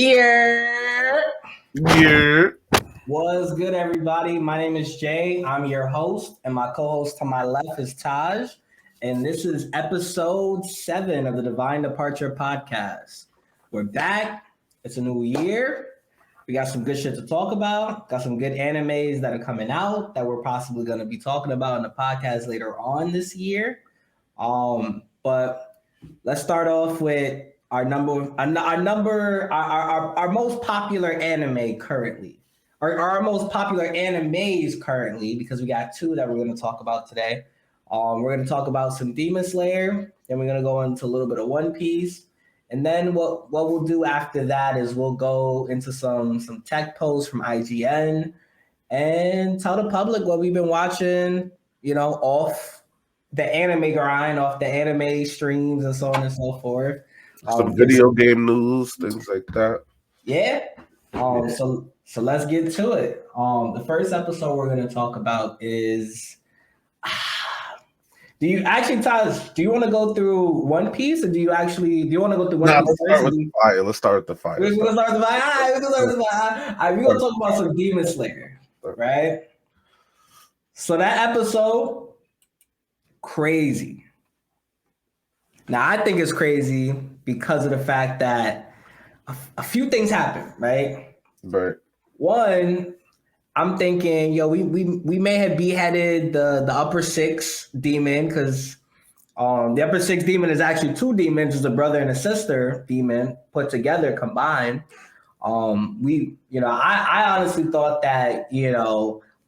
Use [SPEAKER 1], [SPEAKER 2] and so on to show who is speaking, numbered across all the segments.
[SPEAKER 1] Yeah.
[SPEAKER 2] Yeah.
[SPEAKER 1] What's good, everybody? My name is Jay. I'm your host, and my co-host to my left is Taj. And this is episode 7 of the Divine Departure podcast. We're back. It's a new year. We got some good shit to talk about. Got some good animes that are coming out that we're possibly going to be talking about in the podcast later on this year. But let's start off with our most popular anime currently, or our most popular animes currently, because we got two that we're going to talk about today. We're going to talk about some Demon Slayer, then we're going to go into a little bit of One Piece, and then what we'll do after that is we'll go into some tech posts from IGN and tell the public what we've been watching, off the anime grind, off the anime streams, and so on and so forth.
[SPEAKER 2] Some video game news, things like that.
[SPEAKER 1] Yeah. So let's get to it. The first episode we're going to talk about is. Do you actually, Taj? Do you want to go through One Piece, or do you want to go through One Piece first?
[SPEAKER 2] Let's start with the fire.
[SPEAKER 1] We're gonna start with the fire. All right, we're gonna start with the fire. We're gonna talk about some Demon Slayer, right? So that episode, crazy. Now I think it's crazy because of the fact that a few things happen, right?
[SPEAKER 2] Right.
[SPEAKER 1] One, I'm thinking, we may have beheaded the upper six demon, because the upper six demon is actually two demons, it's a brother and a sister demon put together, combined. I honestly thought that,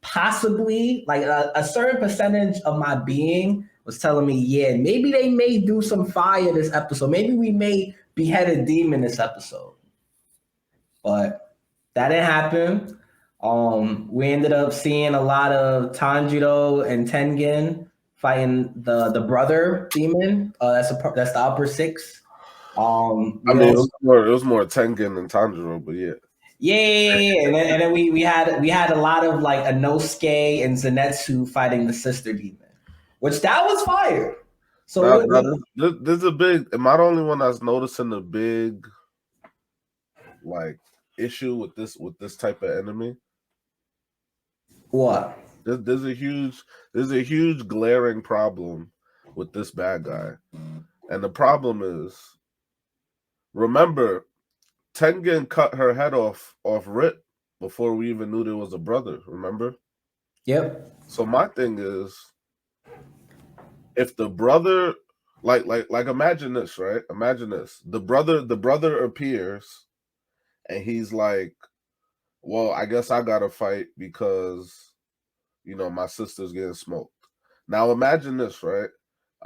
[SPEAKER 1] possibly like a certain percentage of my being was telling me, yeah, maybe they may do some fire this episode. Maybe we may behead a demon this episode. But that didn't happen. We ended up seeing a lot of Tanjiro and Tengen fighting the brother demon. That's the upper six.
[SPEAKER 2] It was more Tengen than Tanjiro, but yeah.
[SPEAKER 1] Yeah. And then we had a lot of like Inosuke and Zenitsu fighting the sister demon, which that was fire. So
[SPEAKER 2] there's a big. Am I the only one that's noticing a big like issue with this type of enemy?
[SPEAKER 1] What?
[SPEAKER 2] There's a huge glaring problem with this bad guy, and the problem is, remember, Tengen cut her head off rip before we even knew there was a brother. Remember?
[SPEAKER 1] Yep.
[SPEAKER 2] So my thing is, if the brother, like imagine this, right? Imagine this: the brother appears, and he's like, well, I guess I gotta fight because, my sister's getting smoked. Now imagine this, right?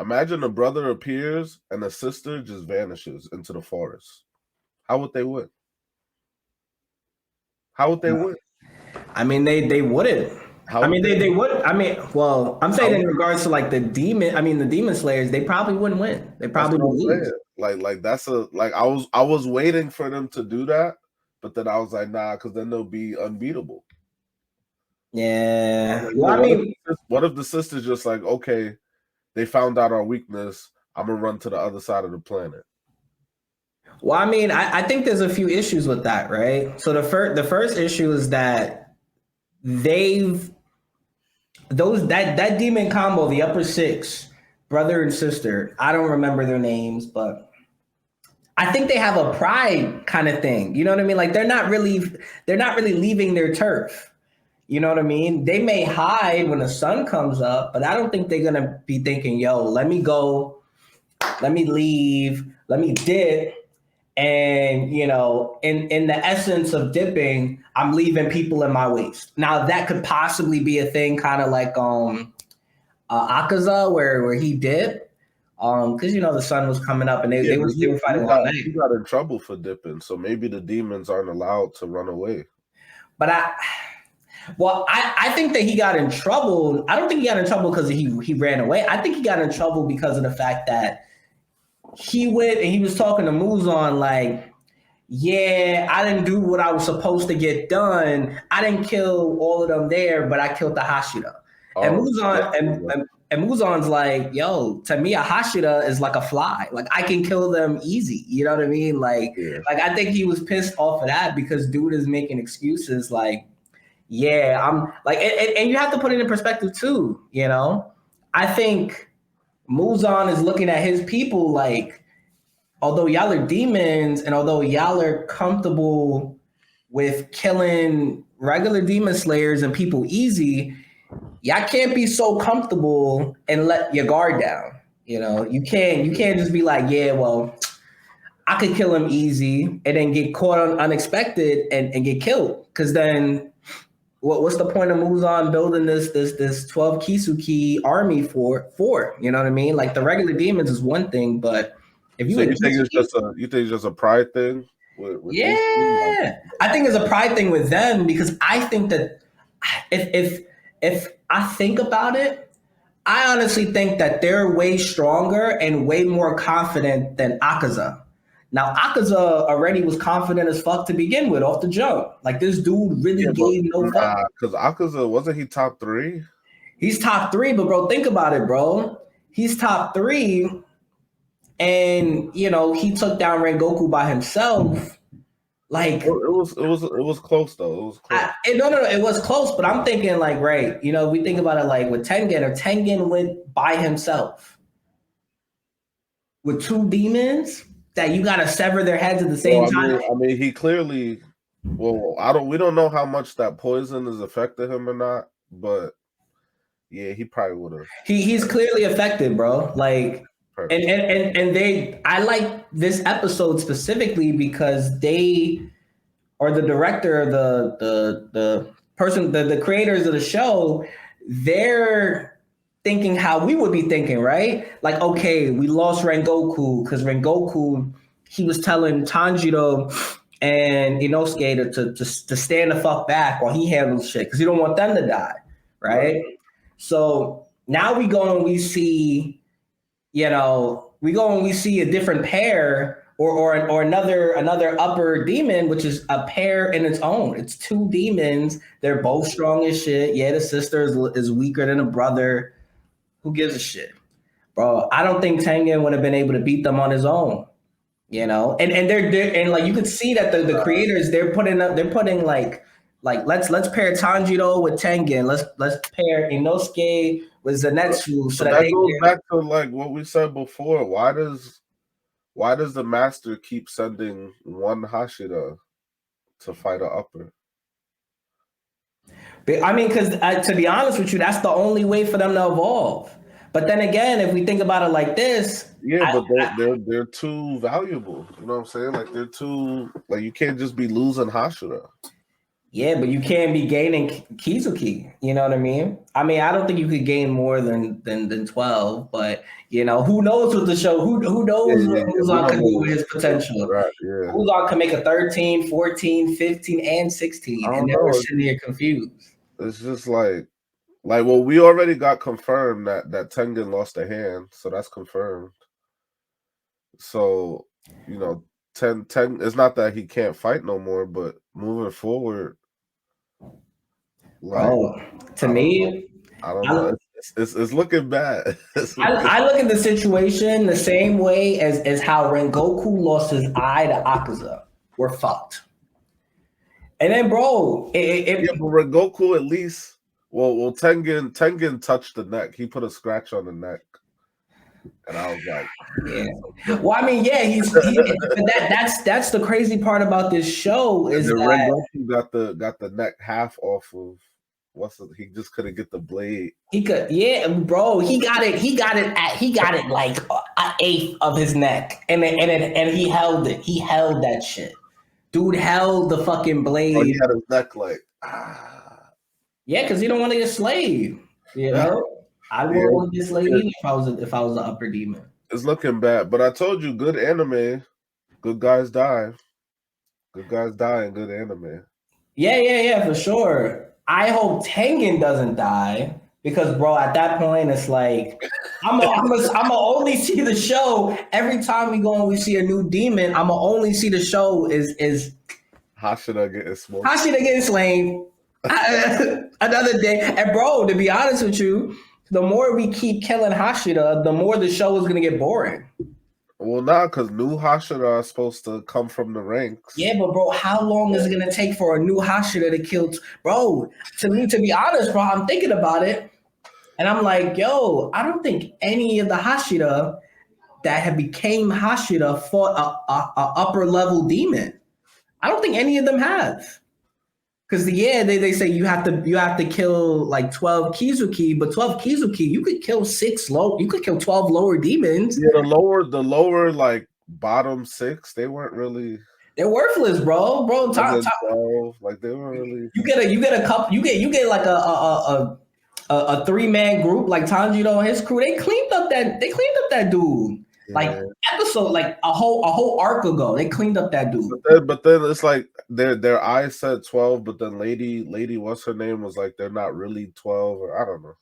[SPEAKER 2] Imagine a brother appears and the sister just vanishes into the forest. How would they win? How would they win?
[SPEAKER 1] I mean, they wouldn't. They would. Well, I'm saying in regards to like the Demon Slayers, they probably wouldn't win. They probably would lose.
[SPEAKER 2] Like that's I was waiting for them to do that. But then I was like, nah, because then they'll be unbeatable.
[SPEAKER 1] Yeah.
[SPEAKER 2] What if the sister's just like, okay, they found out our weakness, I'm going to run to the other side of the planet?
[SPEAKER 1] Well, I think there's a few issues with that, right? So the first issue is that that demon combo, the upper six, brother and sister, I don't remember their names, but I think they have a pride kind of thing. You know what I mean? Like they're not really leaving their turf. You know what I mean? They may hide when the sun comes up, but I don't think they're gonna be thinking, yo, let me go, let me leave, let me dip. And in the essence of dipping, I'm leaving people in my waist. Now that could possibly be a thing, kind of like Akaza, where he dipped. Because the sun was coming up and they were fighting all night.
[SPEAKER 2] He got in trouble for dipping, so maybe the demons aren't allowed to run away.
[SPEAKER 1] But I think that he got in trouble. I don't think he got in trouble because he ran away. I think he got in trouble because of the fact that he went and he was talking to Muzan like, yeah, I didn't do what I was supposed to get done. I didn't kill all of them there, but I killed the Hashira. And Muzan And Muzan's like, yo, to me, a Hashira is like a fly. Like I can kill them easy. You know what I mean?
[SPEAKER 2] Yeah.
[SPEAKER 1] Like I think he was pissed off of that because dude is making excuses like, yeah, I'm like, and you have to put it in perspective too, you know? I think Muzan is looking at his people like, although y'all are demons and although y'all are comfortable with killing regular demon slayers and people easy, y'all can't be so comfortable and let your guard down. You know, you can't just be like, yeah, well, I could kill him easy and then get caught on unexpected and get killed. Cause then what's the point of Muzan building this 12 Kisuke army for? You know what I mean? Like the regular demons is one thing, but if you
[SPEAKER 2] So
[SPEAKER 1] in
[SPEAKER 2] you think
[SPEAKER 1] Kisuke,
[SPEAKER 2] it's just a pride thing with these two? Like,
[SPEAKER 1] yeah. I think it's a pride thing with them because I think that if I think about it, I honestly think that they're way stronger and way more confident than Akaza. Now, Akaza already was confident as fuck to begin with off the jump. Like this dude really
[SPEAKER 2] yeah, but
[SPEAKER 1] gave no fuck.
[SPEAKER 2] because Akaza wasn't he top 3?
[SPEAKER 1] He's top three, but bro, think about it, bro. He's top three, and you know he took down Rengoku by himself. Like,
[SPEAKER 2] It was close though. It was close.
[SPEAKER 1] no, it was close, but I'm thinking like, right, you know, we think about it like with Tengen, or Tengen went by himself with two demons that you got to sever their heads at the same
[SPEAKER 2] Well,
[SPEAKER 1] time.
[SPEAKER 2] I mean, he clearly. Well, we don't know how much that poison has affected him or not, but yeah, he probably would have.
[SPEAKER 1] He's clearly affected, bro. Like, and I like this episode specifically because they, or the director, the person, the creators of the show, they're thinking how we would be thinking, right? Like, okay, we lost Rengoku because Rengoku, he was telling Tanjiro and Inosuke to stand the fuck back while he handles shit because he don't want them to die, right? So now we go and we see, you know, we go and we see a different pair or another upper demon, which is a pair in its own. It's two demons. They're both strong as shit. Yeah, the sister is weaker than the brother. Who gives a shit, bro? I don't think Tengen would have been able to beat them on his own. You know, and they're and like you could see that the creators they're putting like let's pair Tanjiro with Tengen. Let's pair Inosuke with Zenitsu so
[SPEAKER 2] that goes back to like what we said before. Why does the master keep sending one Hashira to fight an upper?
[SPEAKER 1] I mean, because to be honest with you, that's the only way for them to evolve. But then again, if we think about it like this,
[SPEAKER 2] but they're too valuable. You know what I'm saying? Like they're too like you can't just be losing Hashira.
[SPEAKER 1] Yeah, but you can't be gaining Kizuki. You know what I mean? I mean, I don't think you could gain more than 12, but you know, who knows with the show? Who knows what Muzan can do with his potential?
[SPEAKER 2] Right, yeah.
[SPEAKER 1] Muzan can make a 13, 14, 15, and 16, and then we're sitting here confused.
[SPEAKER 2] It's just like well, we already got confirmed that Tengen lost a hand, so that's confirmed. So, you know, Ten it's not that he can't fight no more, but moving forward, like,
[SPEAKER 1] to me,
[SPEAKER 2] I don't know. It's looking bad.
[SPEAKER 1] I look at the situation the same way as how Rengoku lost his eye to Akaza. We're fucked. And then, bro,
[SPEAKER 2] but Rengoku at least. Well, Tengen touched the neck. He put a scratch on the neck, and I was like,
[SPEAKER 1] yeah. Well, I mean, yeah, that's the crazy part about this show is that
[SPEAKER 2] Rengoku got the neck half off of he just couldn't get the blade.
[SPEAKER 1] He could, yeah, bro. He got it like an eighth of his neck, and he held it. He held that shit. Dude held the fucking blade.
[SPEAKER 2] Oh, he had his neck like
[SPEAKER 1] Yeah, because he don't want to get slayed. You know, I wouldn't want to get slayed either if I was an upper demon.
[SPEAKER 2] It's looking bad, but I told you, good anime, good guys die. Good guys die in good anime.
[SPEAKER 1] Yeah, for sure. I hope Tengen doesn't die because, bro, at that point it's like I'm gonna only see the show every time we go and we see a new demon. I'm gonna only see the show is
[SPEAKER 2] Hashira getting smoked.
[SPEAKER 1] Hashira getting slain. Another day. And bro, to be honest with you, the more we keep killing Hashira, the more the show is gonna get boring.
[SPEAKER 2] Well, not because new Hashira are supposed to come from the ranks.
[SPEAKER 1] Yeah, but bro, how long is it gonna take for a new Hashira to kill? Bro, to me, to be honest, bro, I'm thinking about it, and I'm like, yo, I don't think any of the Hashira that have became Hashira fought a upper level demon. I don't think any of them have. Because yeah, they say you have to kill like 12 Kizuki, but 12 Kizuki, you could kill you could kill 12 lower demons.
[SPEAKER 2] Yeah, the lower like bottom six, they weren't really
[SPEAKER 1] They're worthless, bro. Bro,
[SPEAKER 2] and then 12. Like they weren't really.
[SPEAKER 1] you get a couple you get like a 3-man group like Tanjiro and his crew. They cleaned up that dude. Like
[SPEAKER 2] Yeah.
[SPEAKER 1] episode like a whole arc ago. They cleaned up that dude.
[SPEAKER 2] But then it's like their eyes said 12, but then lady what's her name was like they're not really 12, or I don't know.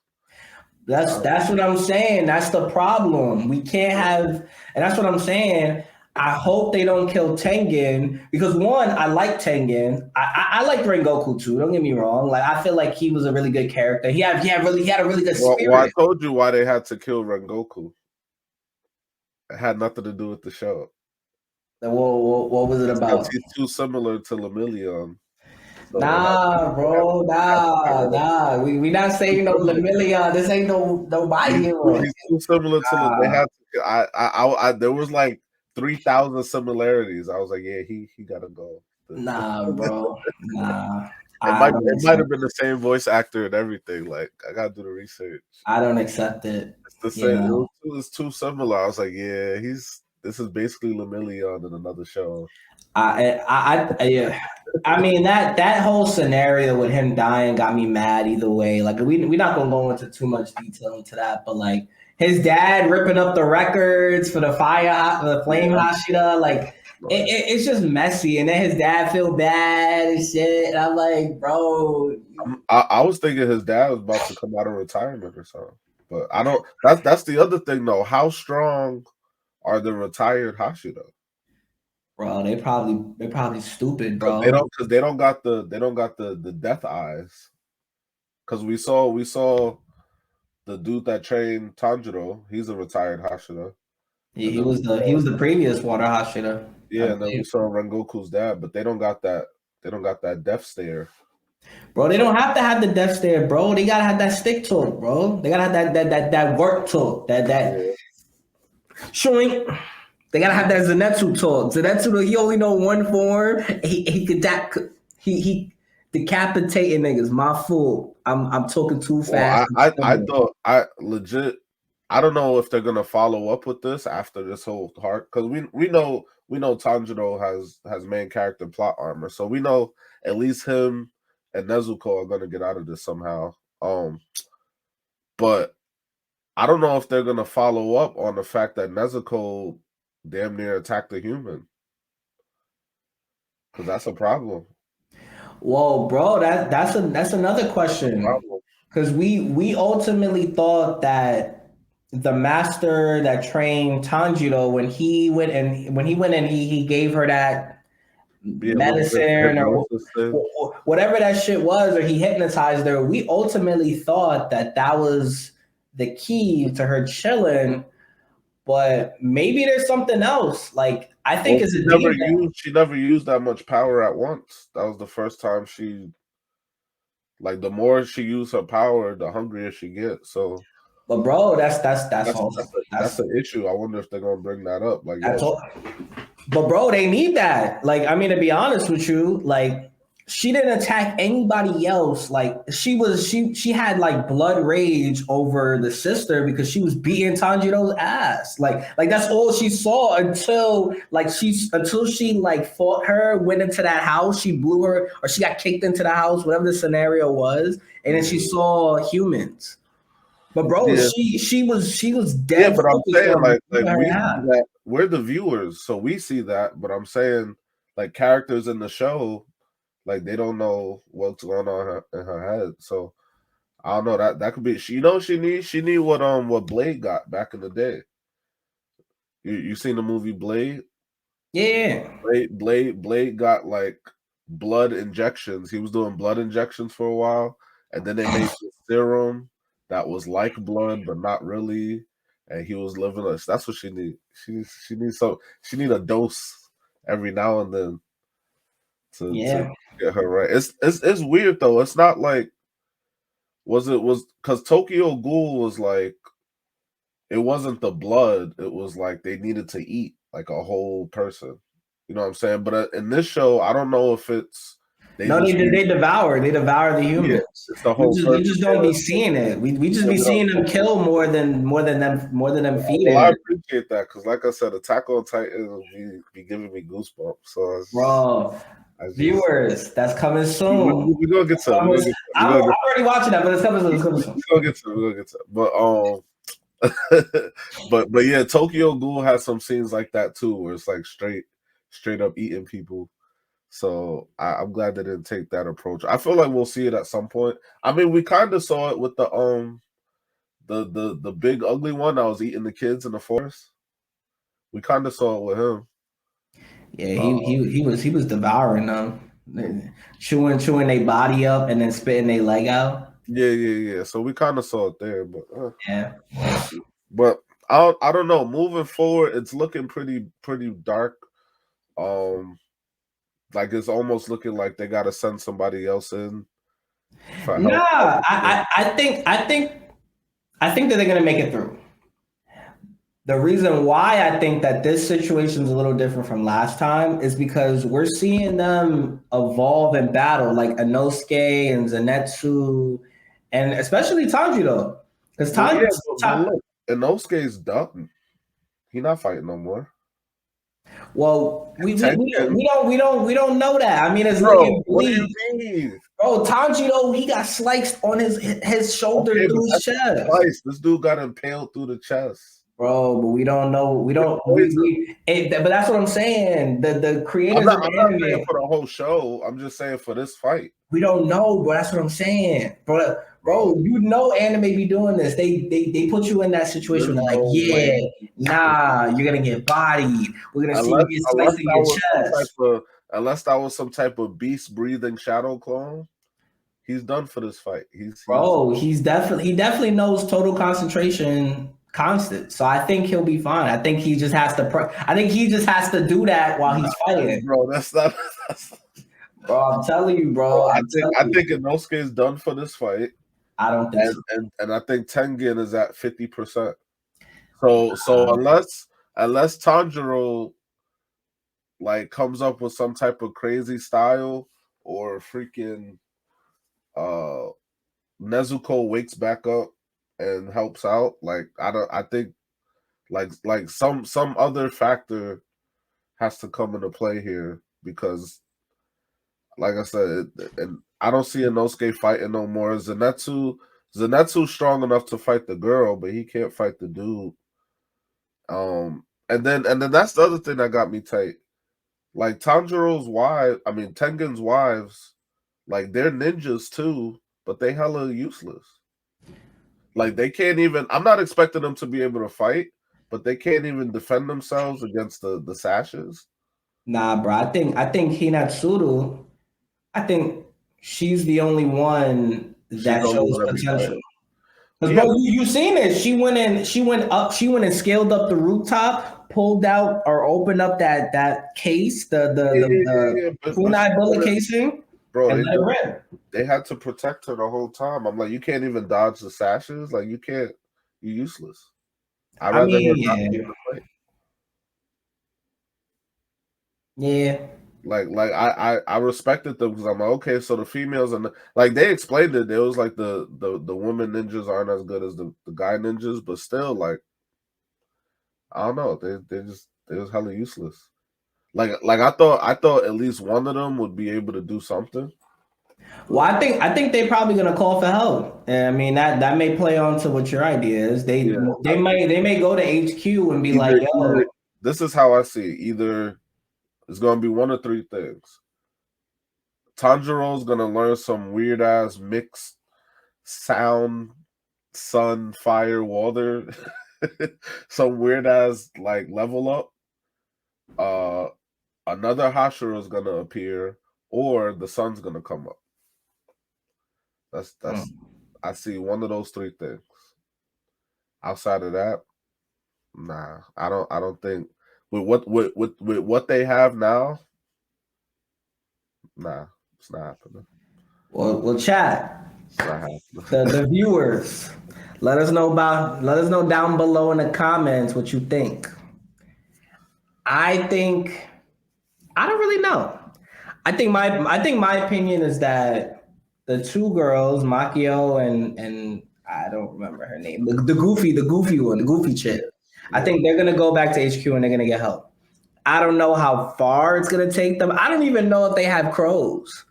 [SPEAKER 1] That's what I'm saying. That's the problem. We can't have, and that's what I'm saying. I hope they don't kill Tengen because one, I like Tengen. I like Rengoku too. Don't get me wrong. Like I feel like he was a really good character. He had a really good spirit.
[SPEAKER 2] Well, I told you why they had to kill Rengoku. It had nothing to do with the show.
[SPEAKER 1] What was it about?
[SPEAKER 2] He's too similar to Lemillion. So
[SPEAKER 1] Nah, bro, nah. We not saying no Lemillion. This ain't no My Hero.
[SPEAKER 2] He's too similar to. They had to. I there was like 3,000 similarities. I was like, yeah, he gotta go.
[SPEAKER 1] Nah, bro. Nah.
[SPEAKER 2] It might have been the same voice actor and everything. Like I gotta do the research.
[SPEAKER 1] I don't accept it.
[SPEAKER 2] It's the same. It's too similar. I was like, yeah, this is basically Lemillion in another show.
[SPEAKER 1] Yeah. I mean that whole scenario with him dying got me mad either way. Like we're not gonna go into too much detail into that, but like his dad ripping up the records for the flame Hashira, like it's just messy. And then his dad feel bad and shit. And I'm like, bro.
[SPEAKER 2] I was thinking his dad was about to come out of retirement or something, but I don't. That's the other thing though. How strong are the retired Hashira?
[SPEAKER 1] Bro, they're probably stupid, bro.
[SPEAKER 2] They don't got the death eyes. Because we saw the dude that trained Tanjiro. He's a retired Hashira.
[SPEAKER 1] He was the previous water Hashira.
[SPEAKER 2] Yeah, and then we saw Rengoku's dad, but they don't got that. They don't got that death stare.
[SPEAKER 1] Bro, they don't have to have the death stare, bro. They gotta have that stick talk, bro. They gotta have that work talk. Showing. They gotta have that Zenitsu talk. Zenitsu, he only know one form. He decapitating niggas. My fault. I'm talking too fast.
[SPEAKER 2] Well, I thought I legit. I don't know if they're gonna follow up with this after this whole part because we know Tanjiro has main character plot armor, so we know at least him and Nezuko are gonna get out of this somehow. But I don't know if they're gonna follow up on the fact that Nezuko damn near attacked a human, because that's a problem.
[SPEAKER 1] Well, bro, that's another question. Because we ultimately thought that the master that trained Tanjiro when he went and he gave her that medicine or whatever that shit was, or he hypnotized her. We ultimately thought that was the key to her chilling. But maybe there's something else. Like I think
[SPEAKER 2] she never used that much power at once. That was the first time she. Like the more she used her power, the hungrier she gets. So,
[SPEAKER 1] but bro, that's
[SPEAKER 2] an issue. I wonder if they're gonna bring that up. Like,
[SPEAKER 1] but bro, they need that. Like, I mean, to be honest with you, like she didn't attack anybody else. Like she had like blood rage over the sister because she was beating Tanjiro's ass. Like that's all she saw until she like fought her, went into that house, she blew her, or she got kicked into the house, whatever the scenario was, and then she saw humans. But bro, she was dead.
[SPEAKER 2] Yeah, but I'm saying like we see that, we're the viewers, so we see that. But I'm saying like characters in the show. Like they don't know what's going on in her head, so I don't know. That could be. She need what Blade got back in the day. You seen the movie Blade?
[SPEAKER 1] Yeah.
[SPEAKER 2] Blade got like blood injections. He was doing blood injections for a while, and then they made the serum that was like blood but not really, and he was living us. That's what she need. She needs some. She need a dose every now and then to
[SPEAKER 1] Yeah.
[SPEAKER 2] get her right. It's weird though. It's not like was because Tokyo Ghoul was like it wasn't the blood. It was like they needed to eat like a whole person. You know what I'm saying? But in this show, I don't know if it's they
[SPEAKER 1] No,
[SPEAKER 2] just
[SPEAKER 1] they devour. They devour the
[SPEAKER 2] yeah,
[SPEAKER 1] humans.
[SPEAKER 2] it's the whole
[SPEAKER 1] We
[SPEAKER 2] person.
[SPEAKER 1] just don't be seeing it. We just
[SPEAKER 2] Yeah,
[SPEAKER 1] be
[SPEAKER 2] we don't.
[SPEAKER 1] seeing them kill more than them
[SPEAKER 2] Well, I
[SPEAKER 1] feeding.
[SPEAKER 2] appreciate that because, like I said, Attack on Titan be giving me goosebumps. So
[SPEAKER 1] Bro,
[SPEAKER 2] I just
[SPEAKER 1] viewers, that's coming soon.
[SPEAKER 2] we gonna get to it. We
[SPEAKER 1] I'm
[SPEAKER 2] gonna get
[SPEAKER 1] already watching that, but it's coming soon. It's coming soon.
[SPEAKER 2] we gonna get to it. We gonna get to it. But but yeah, Tokyo Ghoul has some scenes like that too, where it's like straight up eating people. So I'm glad they didn't take that approach. I feel like we'll see it at some point. I mean, we kind of saw it with the big ugly one that was eating the kids in the forest. We kind of saw it with him.
[SPEAKER 1] Yeah,
[SPEAKER 2] Uh,
[SPEAKER 1] he was devouring them, chewing their body up and then spitting their leg out.
[SPEAKER 2] yeah. So we kind of saw it there, but
[SPEAKER 1] Yeah.
[SPEAKER 2] we'll see. But I don't know. Moving forward, it's looking pretty dark. Um, like it's almost looking like they got to send somebody else in for
[SPEAKER 1] Nah,
[SPEAKER 2] help.
[SPEAKER 1] I think that they're gonna make it through. The reason why I think that this situation is a little different from last time is because we're seeing them evolve and battle, like Inosuke and Zenitsu, and especially Tanjiro. Because
[SPEAKER 2] Well, yeah, but
[SPEAKER 1] Ta-
[SPEAKER 2] look, Inosuke's done. He not fighting no more.
[SPEAKER 1] well,
[SPEAKER 2] And Tengen,
[SPEAKER 1] we don't know that. I mean, it's
[SPEAKER 2] bro,
[SPEAKER 1] looking
[SPEAKER 2] what do
[SPEAKER 1] bleak.
[SPEAKER 2] you mean?
[SPEAKER 1] Bro, Tanjiro, he got sliced on his shoulder
[SPEAKER 2] Okay, but
[SPEAKER 1] through his
[SPEAKER 2] that's
[SPEAKER 1] chest.
[SPEAKER 2] twice. This dude got impaled through the chest.
[SPEAKER 1] Bro, but we don't know. We
[SPEAKER 2] With
[SPEAKER 1] don't.
[SPEAKER 2] poison.
[SPEAKER 1] But that's what I'm saying. The creators of
[SPEAKER 2] I'm
[SPEAKER 1] the
[SPEAKER 2] not saying
[SPEAKER 1] anime,
[SPEAKER 2] for the whole show. I'm just saying for this fight,
[SPEAKER 1] we don't know, bro. That's what I'm saying, bro.
[SPEAKER 2] bro.
[SPEAKER 1] You know, anime be doing this. They put you in that situation.
[SPEAKER 2] There's
[SPEAKER 1] They're like,
[SPEAKER 2] no
[SPEAKER 1] yeah,
[SPEAKER 2] way.
[SPEAKER 1] nah, you're gonna get bodied. We're gonna see you get
[SPEAKER 2] Unless
[SPEAKER 1] sliced in
[SPEAKER 2] that
[SPEAKER 1] your
[SPEAKER 2] was some type
[SPEAKER 1] chest,
[SPEAKER 2] of beast breathing shadow clone, he's done for this fight. He's
[SPEAKER 1] bro. He definitely knows total concentration constant. So I think he'll be fine. I think he just has to. I think he just has to do that while he's fighting.
[SPEAKER 2] bro. That's not. That's,
[SPEAKER 1] Bro, I'm telling you,
[SPEAKER 2] bro,
[SPEAKER 1] bro. I'm telling
[SPEAKER 2] I
[SPEAKER 1] you.
[SPEAKER 2] think Inosuke is done for this fight,
[SPEAKER 1] I don't think
[SPEAKER 2] and
[SPEAKER 1] so.
[SPEAKER 2] I think Tengen is at 50%. So unless Tanjiro like comes up with some type of crazy style or freaking uh Nezuko wakes back up and helps out, like I think like some other factor has to come into play here because like I said, and I don't see Inosuke fighting no more. Zenitsu's strong enough to fight the girl, but he can't fight the dude. And then that's the other thing that got me tight. Like Tengen's wives, like they're ninjas too, but they hella useless. Like they can't even. I'm not expecting them to be able to fight, but they can't even defend themselves against the sashes.
[SPEAKER 1] Nah, bro. I think Hinatsuru. I think she's the only one
[SPEAKER 2] She's
[SPEAKER 1] that
[SPEAKER 2] the only
[SPEAKER 1] shows
[SPEAKER 2] one that be
[SPEAKER 1] potential.
[SPEAKER 2] fighting.
[SPEAKER 1] Because
[SPEAKER 2] Yeah,
[SPEAKER 1] bro, you seen it. She went and scaled up the rooftop, pulled out or opened up that case,
[SPEAKER 2] yeah.
[SPEAKER 1] the
[SPEAKER 2] But she
[SPEAKER 1] kunai bullet
[SPEAKER 2] couldn't,
[SPEAKER 1] casing,
[SPEAKER 2] bro.
[SPEAKER 1] and let it rip.
[SPEAKER 2] They had to protect her the whole time. I'm like, you can't even dodge the sashes. Like you can't. You're useless. I'd
[SPEAKER 1] I
[SPEAKER 2] rather her
[SPEAKER 1] mean,
[SPEAKER 2] not be
[SPEAKER 1] yeah,
[SPEAKER 2] in the fight.
[SPEAKER 1] yeah.
[SPEAKER 2] Like I respected them because I'm like, okay, so the females and like they explained it. It was like the women ninjas aren't as good as the guy ninjas, but still, like I don't know, they was hella useless. Like I thought at least one of them would be able to do something.
[SPEAKER 1] Well, I think they're probably gonna call for help. And I mean that may play on to what your idea is.
[SPEAKER 2] Yeah,
[SPEAKER 1] They may go to HQ and be like,
[SPEAKER 2] either
[SPEAKER 1] yo,
[SPEAKER 2] this is how I see it. Either it's gonna be one of three things. Tanjiro's gonna learn some weird ass mixed sound, sun, fire, water, some weird ass like level up. Uh, another Hashira is gonna appear, or the sun's gonna come up. That's
[SPEAKER 1] hmm.
[SPEAKER 2] I see one of those three things. Outside of that, nah. I don't think with what they have now, nah, it's not happening.
[SPEAKER 1] Well, chat.
[SPEAKER 2] It's not happening.
[SPEAKER 1] The viewers, let us know down below in the comments what you think. I think I don't really know. I think my opinion is that the two girls, Makio and I don't remember her name, the goofy one, the goofy chick. I
[SPEAKER 2] Yeah.
[SPEAKER 1] think they're gonna go back to HQ and they're gonna get help. I don't know how far it's gonna take them. I don't even know if they have crows,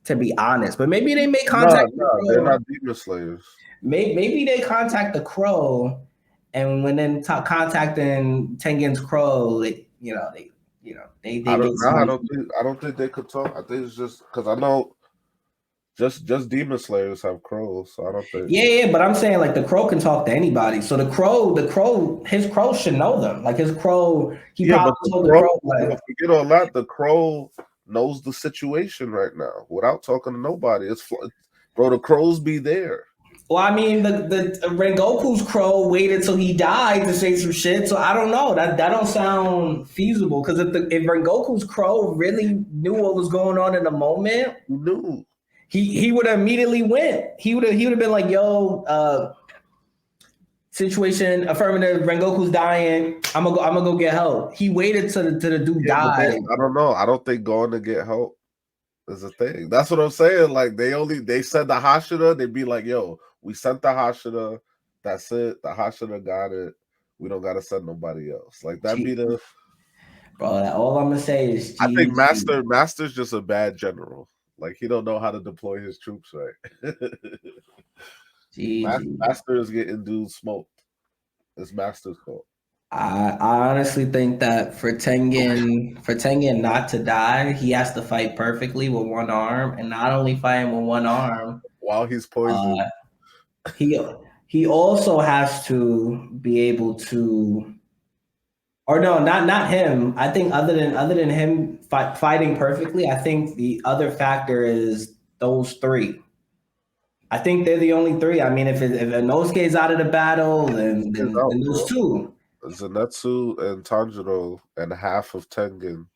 [SPEAKER 1] to be honest. But maybe they may contact the
[SPEAKER 2] No, they're
[SPEAKER 1] crow.
[SPEAKER 2] not demon slayers.
[SPEAKER 1] Maybe they contact the crow, and when then contacting Tengen's crow, they get somebody.
[SPEAKER 2] I don't think they could talk. I think it's just because I know just demon slayers have crows, so I don't think.
[SPEAKER 1] Yeah, but I'm saying like the crow can talk to anybody. So his crow should know them. Like his crow, he
[SPEAKER 2] Yeah,
[SPEAKER 1] probably
[SPEAKER 2] but the
[SPEAKER 1] told the
[SPEAKER 2] crow,
[SPEAKER 1] crow like,
[SPEAKER 2] forget all that. The crow knows the situation right now without talking to nobody. Bro, the crows be there.
[SPEAKER 1] well, I mean, the Rengoku's crow waited till he died to say some shit. So I don't know. That don't sound feasible. Because if Rengoku's crow really knew what was going on in the moment,
[SPEAKER 2] You knew.
[SPEAKER 1] he would have immediately went. He would have been like, "Yo, situation affirmative. Rengoku's dying. I'm gonna go get help." He waited till the dude
[SPEAKER 2] Yeah, but
[SPEAKER 1] died.
[SPEAKER 2] I don't know. I don't think going to get help is a thing. That's what I'm saying. Like they said the Hashira, they'd be like, "Yo, we sent the Hashira. That's it. The Hashira got it. We don't gotta send nobody else." Like that'd be the.
[SPEAKER 1] Bro, all I'm gonna say is
[SPEAKER 2] I think
[SPEAKER 1] GG.
[SPEAKER 2] Master's just a bad general. Like he don't know how to deploy his troops right.
[SPEAKER 1] GG.
[SPEAKER 2] Master is getting dudes smoked. It's Master's fault.
[SPEAKER 1] I honestly think that for Tengen not to die, he has to fight perfectly with one arm, and not only fighting with one arm,
[SPEAKER 2] While he's poisoned.
[SPEAKER 1] he he also has to be able to, or no, not him. I think other than him fighting perfectly, I think the other factor is those three. I think they're the only three. I mean, if Inosuke's out of the battle, then those two.
[SPEAKER 2] Zenitsu and Tanjiro and half of Tengen.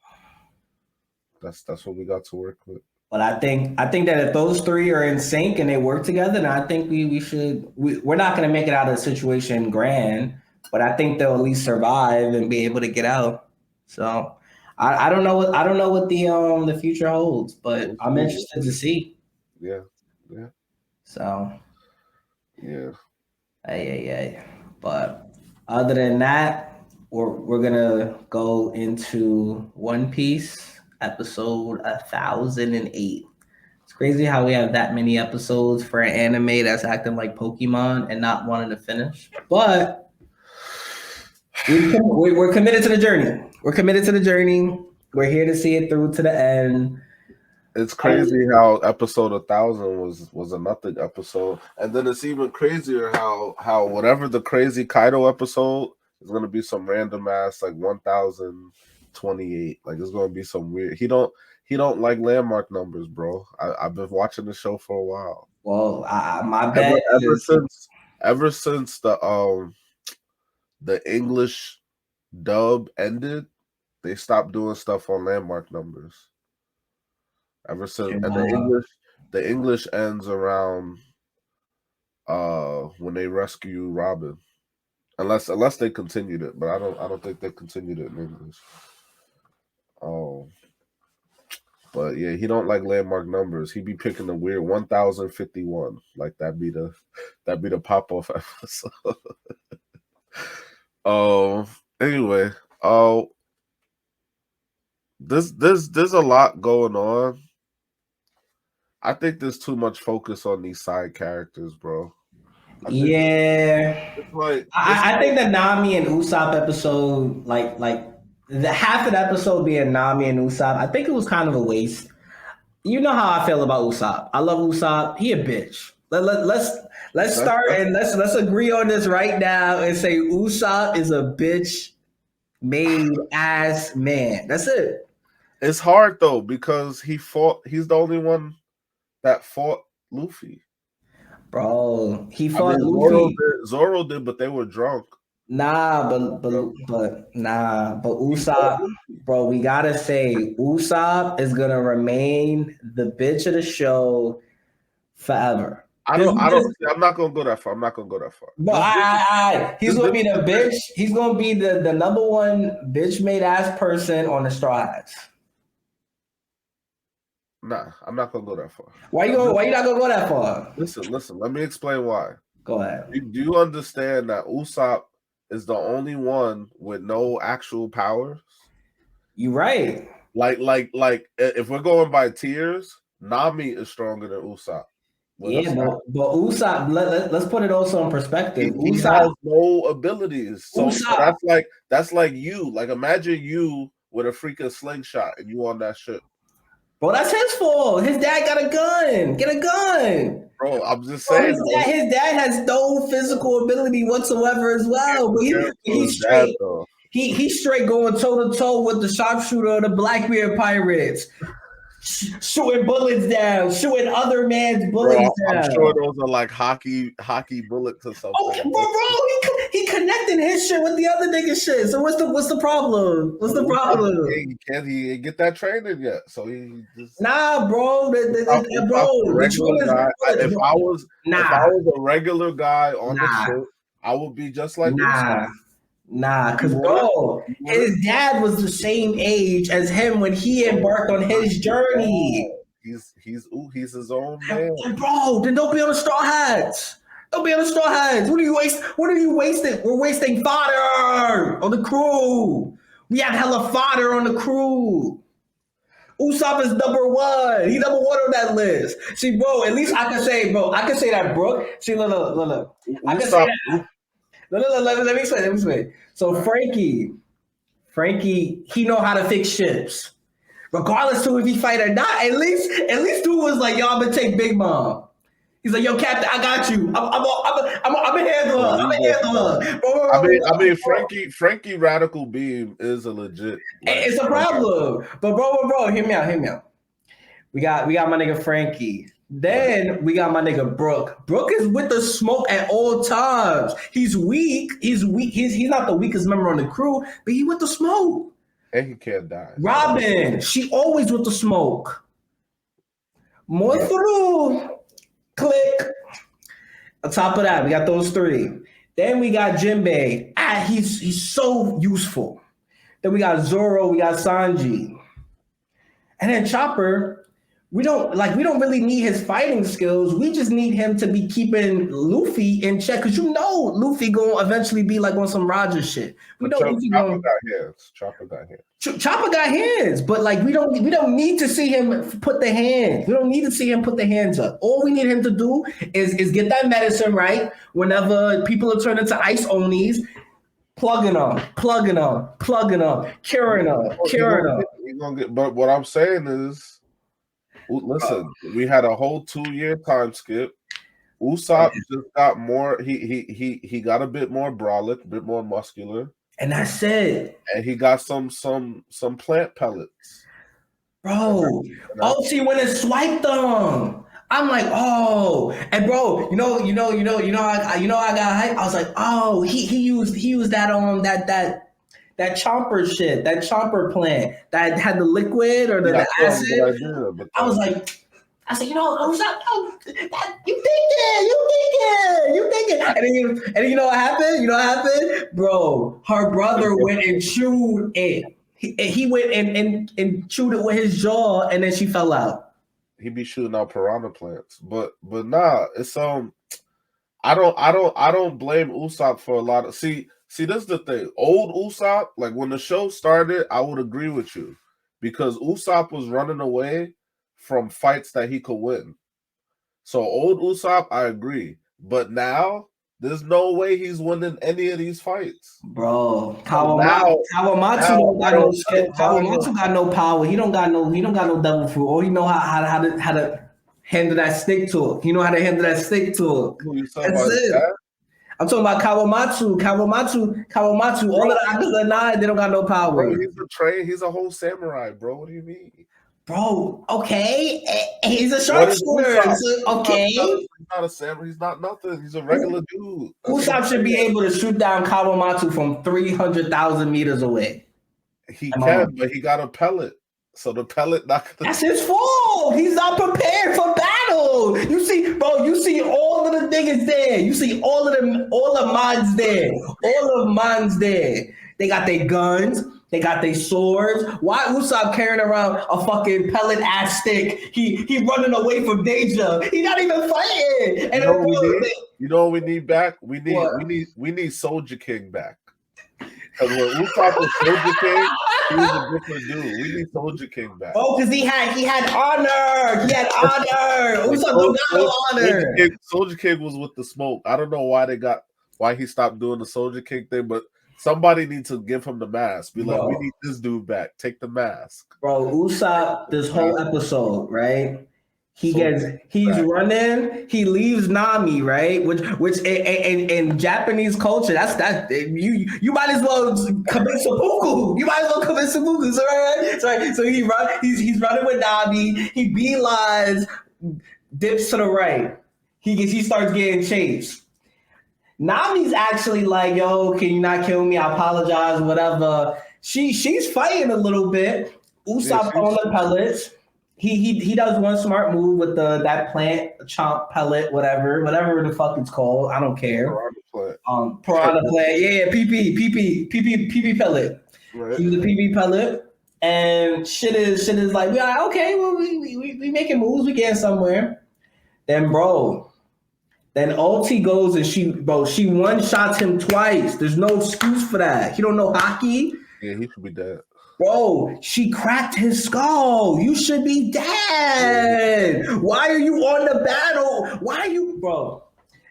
[SPEAKER 2] That's what we got to work with.
[SPEAKER 1] But I think that if those three are in sync and they work together, then I think we're not going to make it out of the situation grand, but I think they'll at least survive and be able to get out. So I don't know what the future holds, but I'm interested to see.
[SPEAKER 2] Yeah.
[SPEAKER 1] So
[SPEAKER 2] Yeah.
[SPEAKER 1] hey. But other than that, we're gonna go into One Piece episode 1008. It's crazy how we have that many episodes for an anime that's acting like Pokemon and not wanting to finish. But we're committed to the journey. We're committed to the journey. We're here to see it through to the end.
[SPEAKER 2] It's crazy how episode 1000 was a nothing episode, and then it's even crazier how whatever the crazy Kaido episode is gonna be some random ass like 1028. Like it's gonna be some weird. He don't like landmark numbers, bro. I've been watching the show for a while.
[SPEAKER 1] Well, my bet
[SPEAKER 2] ever since the English dub ended, they stopped doing stuff on landmark numbers. Ever since and the English ends around when they rescue Robin. Unless they continued it, but I don't think they continued it in English. But yeah, he don't like landmark numbers. He be picking the weird 1051. Like that'd be the pop-off episode. Anyway, there's a lot going on. I think there's too much focus on these side characters, bro.
[SPEAKER 1] I think the Nami and Usopp episode, like the half of the episode being Nami and Usopp, I think it was kind of a waste. You know how I feel about Usopp. I love Usopp. He a bitch. Let's start and let's agree on this right now and say Usopp is a bitch made ass man. That's it.
[SPEAKER 2] It's hard though because he's the only one that fought Luffy.
[SPEAKER 1] Bro, he
[SPEAKER 2] I
[SPEAKER 1] fought
[SPEAKER 2] mean,
[SPEAKER 1] Luffy.
[SPEAKER 2] Zoro did, but they were drunk.
[SPEAKER 1] Nah,
[SPEAKER 2] Bro.
[SPEAKER 1] but
[SPEAKER 2] He fought
[SPEAKER 1] Usopp,
[SPEAKER 2] Luffy.
[SPEAKER 1] bro, we gotta say Usopp is gonna remain the bitch of the show forever.
[SPEAKER 2] I don't. I'm not gonna go that far. I'm not gonna go that far.
[SPEAKER 1] But he's
[SPEAKER 2] This
[SPEAKER 1] gonna be
[SPEAKER 2] bitch
[SPEAKER 1] the
[SPEAKER 2] is
[SPEAKER 1] bitch. He's gonna be the number one bitch made ass person on the Straw Hats.
[SPEAKER 2] nah. I'm not gonna go that far.
[SPEAKER 1] Why you not gonna go that far?
[SPEAKER 2] Listen. Let me explain why.
[SPEAKER 1] Go ahead.
[SPEAKER 2] Do you understand that Usopp is the only one with no actual powers?
[SPEAKER 1] You right.
[SPEAKER 2] If we're going by tiers, Nami is stronger than Usopp.
[SPEAKER 1] Yeah, but Usopp. Let's put it also in perspective.
[SPEAKER 2] He
[SPEAKER 1] Usopp.
[SPEAKER 2] has no abilities, so
[SPEAKER 1] Usopp.
[SPEAKER 2] that's like you. Like imagine you with a freaking slingshot and you on that ship.
[SPEAKER 1] Bro, that's his fault. His dad got a gun. Get a gun.
[SPEAKER 2] Bro, I'm just
[SPEAKER 1] Bro,
[SPEAKER 2] saying.
[SPEAKER 1] his dad has no physical ability whatsoever as well. But he's straight. He's straight going toe to toe with the sharpshooter of the Blackbeard Pirates, shooting bullets down, shooting other man's bullets down.
[SPEAKER 2] I'm sure those are like hockey bullets or something.
[SPEAKER 1] Okay, bro, he connecting his shit with the other nigga shit. So what's the problem? What's the problem?
[SPEAKER 2] He get that training yet, so he just
[SPEAKER 1] nah, bro. Bro,
[SPEAKER 2] if I was a regular guy on the ship, I would be just like Usopp.
[SPEAKER 1] Nah, because bro, his dad was the same age as him when he embarked on his journey.
[SPEAKER 2] He's his own man.
[SPEAKER 1] Bro, then don't be on the Straw Hats. Don't be on the Straw Hats. What are you wasting? We're wasting fodder on the crew. We have hella fodder on the crew. Usopp is number one. He's number one on that list. See, bro, at least I can say, that Brooke. See, look. I can say that. Let me explain. So Frankie, he know how to fix ships. Regardless to if he fight or not, at least dude was like, yo, I'm gonna take Big Mom. He's like, yo, Captain, I got you. I'm a handler.
[SPEAKER 2] I mean, Frankie Radical Beam is a legit.
[SPEAKER 1] It's a problem. But bro, hear me out. We got my nigga Frankie. Then we got my nigga Brooke. Brooke is with the smoke at all times. He's weak. He's not the weakest member on the crew, but he with the smoke.
[SPEAKER 2] And he can't die.
[SPEAKER 1] Robin, she always with the smoke. More through. Click. On top of that, we got those three. Then we got Jinbei. He's so useful. Then we got Zoro, we got Sanji. And then Chopper, we don't really need his fighting skills. We just need him to be keeping Luffy in check. Cause Luffy gonna eventually be like on some Roger shit.
[SPEAKER 2] Chopper got hands.
[SPEAKER 1] Chopper got hands, but like we don't need to see him put the hands. We don't need to see him put the hands up. All we need him to do is get that medicine right. Whenever people are turning to ice onis, plugging them, curing them.
[SPEAKER 2] But what I'm saying is, listen, we had a whole 2-year time skip. Usopp just got more. He got a bit more brolic, a bit more muscular,
[SPEAKER 1] and that's it.
[SPEAKER 2] And he got some plant pellets,
[SPEAKER 1] bro. She went and swiped them. I'm like, oh, and bro, I got hype. I was like, oh, he used that on that chomper shit, that chomper plant that had the liquid or the acid. I was like, who's that? You thinking. And then you know what happened? Bro, her brother went and chewed it. He went and chewed it with his jaw, and then she fell out.
[SPEAKER 2] He be shooting out piranha plants, but nah, it's I don't blame Usopp for a lot of see. This is the thing. Old Usopp, like when the show started, I would agree with you because Usopp was running away from fights that he could win. So old Usopp, I agree, but now there's no way he's winning any of these fights,
[SPEAKER 1] bro. Kawamatsu got no power. He don't got no devil fruit. Or he know how to handle that stick to it. He know how to handle that stick to it. That's it. I'm talking about Kawamatsu. All of the others are not. They don't got no power.
[SPEAKER 2] Bro, he's a whole samurai, bro. What do you mean?
[SPEAKER 1] Bro, okay. He's a
[SPEAKER 2] What is
[SPEAKER 1] sharpshooter.
[SPEAKER 2] Usopp?
[SPEAKER 1] So, okay.
[SPEAKER 2] He's not a samurai. He's not nothing. He's a regular dude. That's what I'm
[SPEAKER 1] Usopp should be
[SPEAKER 2] saying.
[SPEAKER 1] able to shoot down Kawamatsu from 300,000 meters away.
[SPEAKER 2] He
[SPEAKER 1] Am I
[SPEAKER 2] can,
[SPEAKER 1] wrong?
[SPEAKER 2] but he got a pellet. So the pellet not gonna.
[SPEAKER 1] That's his fault. He's not prepared for battle. You see, bro, you see all of the niggas there. You see all of them, all of mine's there. All of mine's there. They got their guns. They got their swords. Why Usopp carrying around a fucking pellet ass stick? He running away from danger. He not even fighting. And
[SPEAKER 2] You
[SPEAKER 1] then,
[SPEAKER 2] know what
[SPEAKER 1] bro,
[SPEAKER 2] we need? You know what we need back?
[SPEAKER 1] What?
[SPEAKER 2] We need Soldier King back. Because when Usopp was Soldier King, he was a different dude. We need Soldier King back.
[SPEAKER 1] Oh, because he had honor. He had honor.
[SPEAKER 2] Like,
[SPEAKER 1] Usopp don't got no honor.
[SPEAKER 2] Soldier King was with the smoke. I don't know why he stopped doing the Soldier King thing, but somebody needs to give him the mask. Be like, we need this dude back. Take the mask.
[SPEAKER 1] Bro, Usopp, this whole episode, right? He's running, he leaves Nami, right? Which in Japanese culture, that's you might as well commit seppuku. You might as well commit seppuku, right? So he's running with Nami, he beelines, dips to the right. He starts getting chased. Nami's actually like, yo, can you not kill me? I apologize, whatever. She's fighting a little bit. Usopp on the pellets. He does one smart move with that plant chomp pellet, whatever the fuck it's called. I don't care. Piranha plant. Yeah, PP pellet. Right. He's a PP pellet. And shit is like, yeah, okay, well, we making moves, we getting somewhere. Then Ulti goes and she one shots him twice. There's no excuse for that. He don't know hockey.
[SPEAKER 2] Yeah, he should be dead.
[SPEAKER 1] Bro, she cracked his skull. You should be dead. Why are you on the battle? Why are you, bro?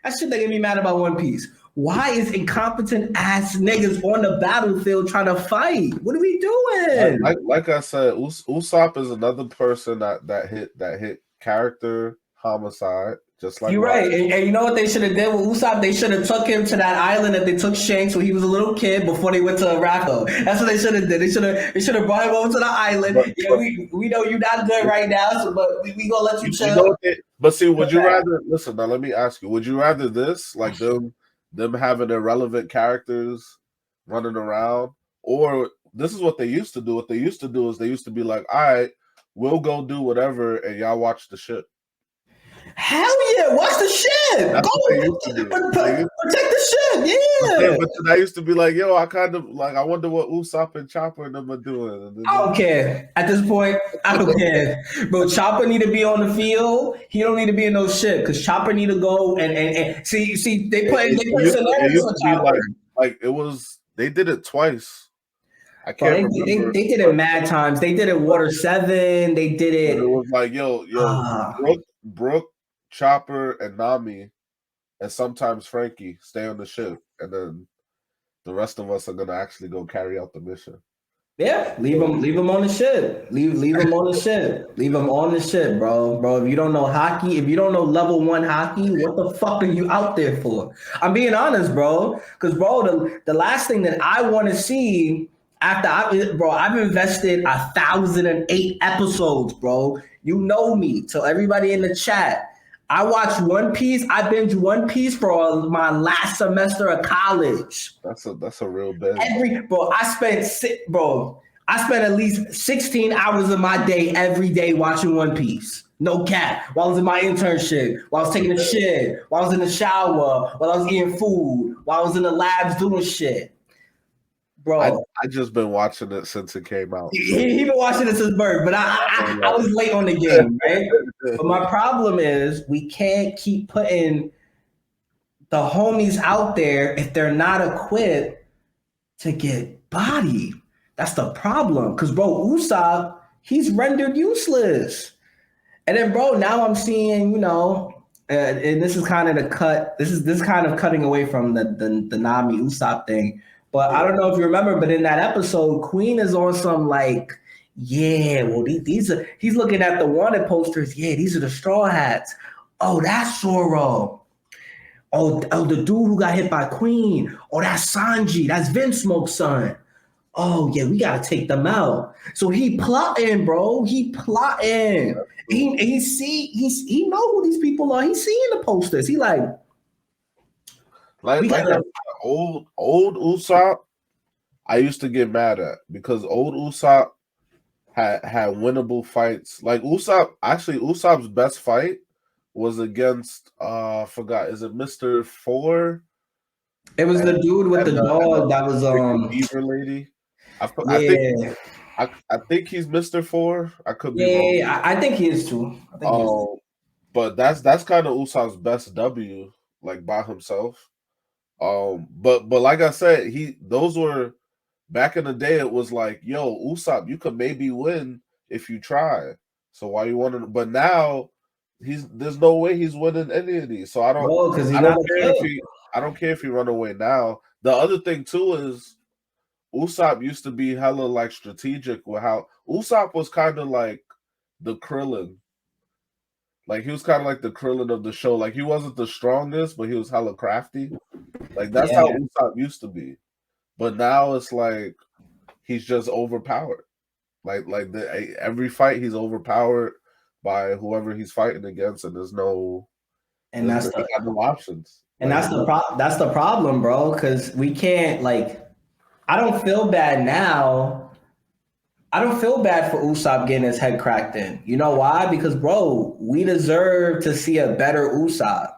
[SPEAKER 1] That shit that get me mad about One Piece. Why is incompetent ass niggas on the battlefield trying to fight? What are we doing?
[SPEAKER 2] Like I said, Usopp is another person that hit character homicide. Just like
[SPEAKER 1] you're right, and you know what they should have did with Usopp? They should have took him to that island that they took Shanks when he was a little kid before they went to Racco. That's what they should have did. They should have brought him over to the island. We know you're not good right now, so but we gonna let you chill.
[SPEAKER 2] But see, would you rather listen? Now let me ask you: would you rather this, like them having irrelevant characters running around, or this is what they used to do? What they used to do is they used to be like, all right, we'll go do whatever, and y'all watch the shit.
[SPEAKER 1] Hell yeah, watch the shit.
[SPEAKER 2] That's
[SPEAKER 1] protect the shit, yeah.
[SPEAKER 2] But I used to be like, yo, I kind of like, I wonder what Usopp and Chopper and them are doing.
[SPEAKER 1] I don't care. At this point, I don't care. Bro, Chopper need to be on the field. He don't need to be in no shit because Chopper need to go and see they put scenarios for Chopper.
[SPEAKER 2] Like it was, they did it twice. I can't remember.
[SPEAKER 1] They did it mad times. They did it Water 7. They did it.
[SPEAKER 2] It was like, yo, Brooke, Chopper, and Nami, and sometimes Frankie stay on the ship, and then the rest of us are gonna actually go carry out the mission.
[SPEAKER 1] Yeah, leave them on the ship. Leave them on the ship. Leave them on the ship, bro. Bro, if you don't know hockey, if you don't know level 1 hockey, what the fuck are you out there for? I'm being honest, bro. Because, bro, the last thing that I want to see I've invested 1,008 episodes, bro. You know me. So everybody in the chat, I watched One Piece. I binged One Piece for my last semester of college.
[SPEAKER 2] That's a real binge.
[SPEAKER 1] I spent at least 16 hours of my day every day watching One Piece. No cap. While I was in my internship, while I was taking a shit, while I was in the shower, while I was eating food, while I was in the labs doing shit. Bro,
[SPEAKER 2] I just been watching it since it came out.
[SPEAKER 1] He been watching it since birth, but I was late on the game, right? But my problem is we can't keep putting the homies out there if they're not equipped to get bodied. That's the problem. Because, bro, Usopp, he's rendered useless. And then, bro, now I'm seeing, and this is kind of the cut. This is kind of cutting away from the Nami Usopp thing. But I don't know if you remember, but in that episode, Queen is on some like, yeah, well, these are, he's looking at the wanted posters. Yeah, these are the Straw Hats. Oh, that's Zoro. Oh, the dude who got hit by Queen. Oh, that's Sanji. That's Vince Smoke's son. oh yeah, we gotta take them out. So he plotting, bro. He plotting. He know who these people are. He's seeing the posters. He like, we
[SPEAKER 2] like
[SPEAKER 1] gotta.
[SPEAKER 2] old Usopp, I used to get mad at because old Usopp had winnable fights. Like Usopp's best fight was against I forgot, is it Mr. Four?
[SPEAKER 1] It was the
[SPEAKER 2] And,
[SPEAKER 1] dude with the
[SPEAKER 2] and
[SPEAKER 1] dog that
[SPEAKER 2] the
[SPEAKER 1] was
[SPEAKER 2] freaking beaver lady. I think
[SPEAKER 1] yeah.
[SPEAKER 2] I think he's Mr. Four. I could be wrong.
[SPEAKER 1] Yeah, I think he is too. I think he is.
[SPEAKER 2] But that's kind of Usopp's best W, like by himself. But like I said, those were back in the day. It was like, yo, Usopp, you could maybe win if you try. So why you want to? But now there's no way he's winning any of these. So
[SPEAKER 1] Bro, because he's
[SPEAKER 2] I
[SPEAKER 1] not
[SPEAKER 2] don't
[SPEAKER 1] a
[SPEAKER 2] care if
[SPEAKER 1] kid.
[SPEAKER 2] I don't care if he run away now. The other thing too is Usopp used to be hella like strategic with how Usopp was kind of like the Krillin. Like he was kind of like the Krillin of the show. Like he wasn't the strongest, but he was hella crafty. Like that's how
[SPEAKER 1] Yeah,
[SPEAKER 2] Usopp used to be. But now it's like he's just overpowered. Every fight he's overpowered by whoever he's fighting against, and
[SPEAKER 1] and
[SPEAKER 2] he got no options. Like
[SPEAKER 1] that's the problem, bro. Because we can't like. I don't feel bad now. I don't feel bad for Usopp getting his head cracked in. You know why? Because bro, we deserve to see a better Usopp.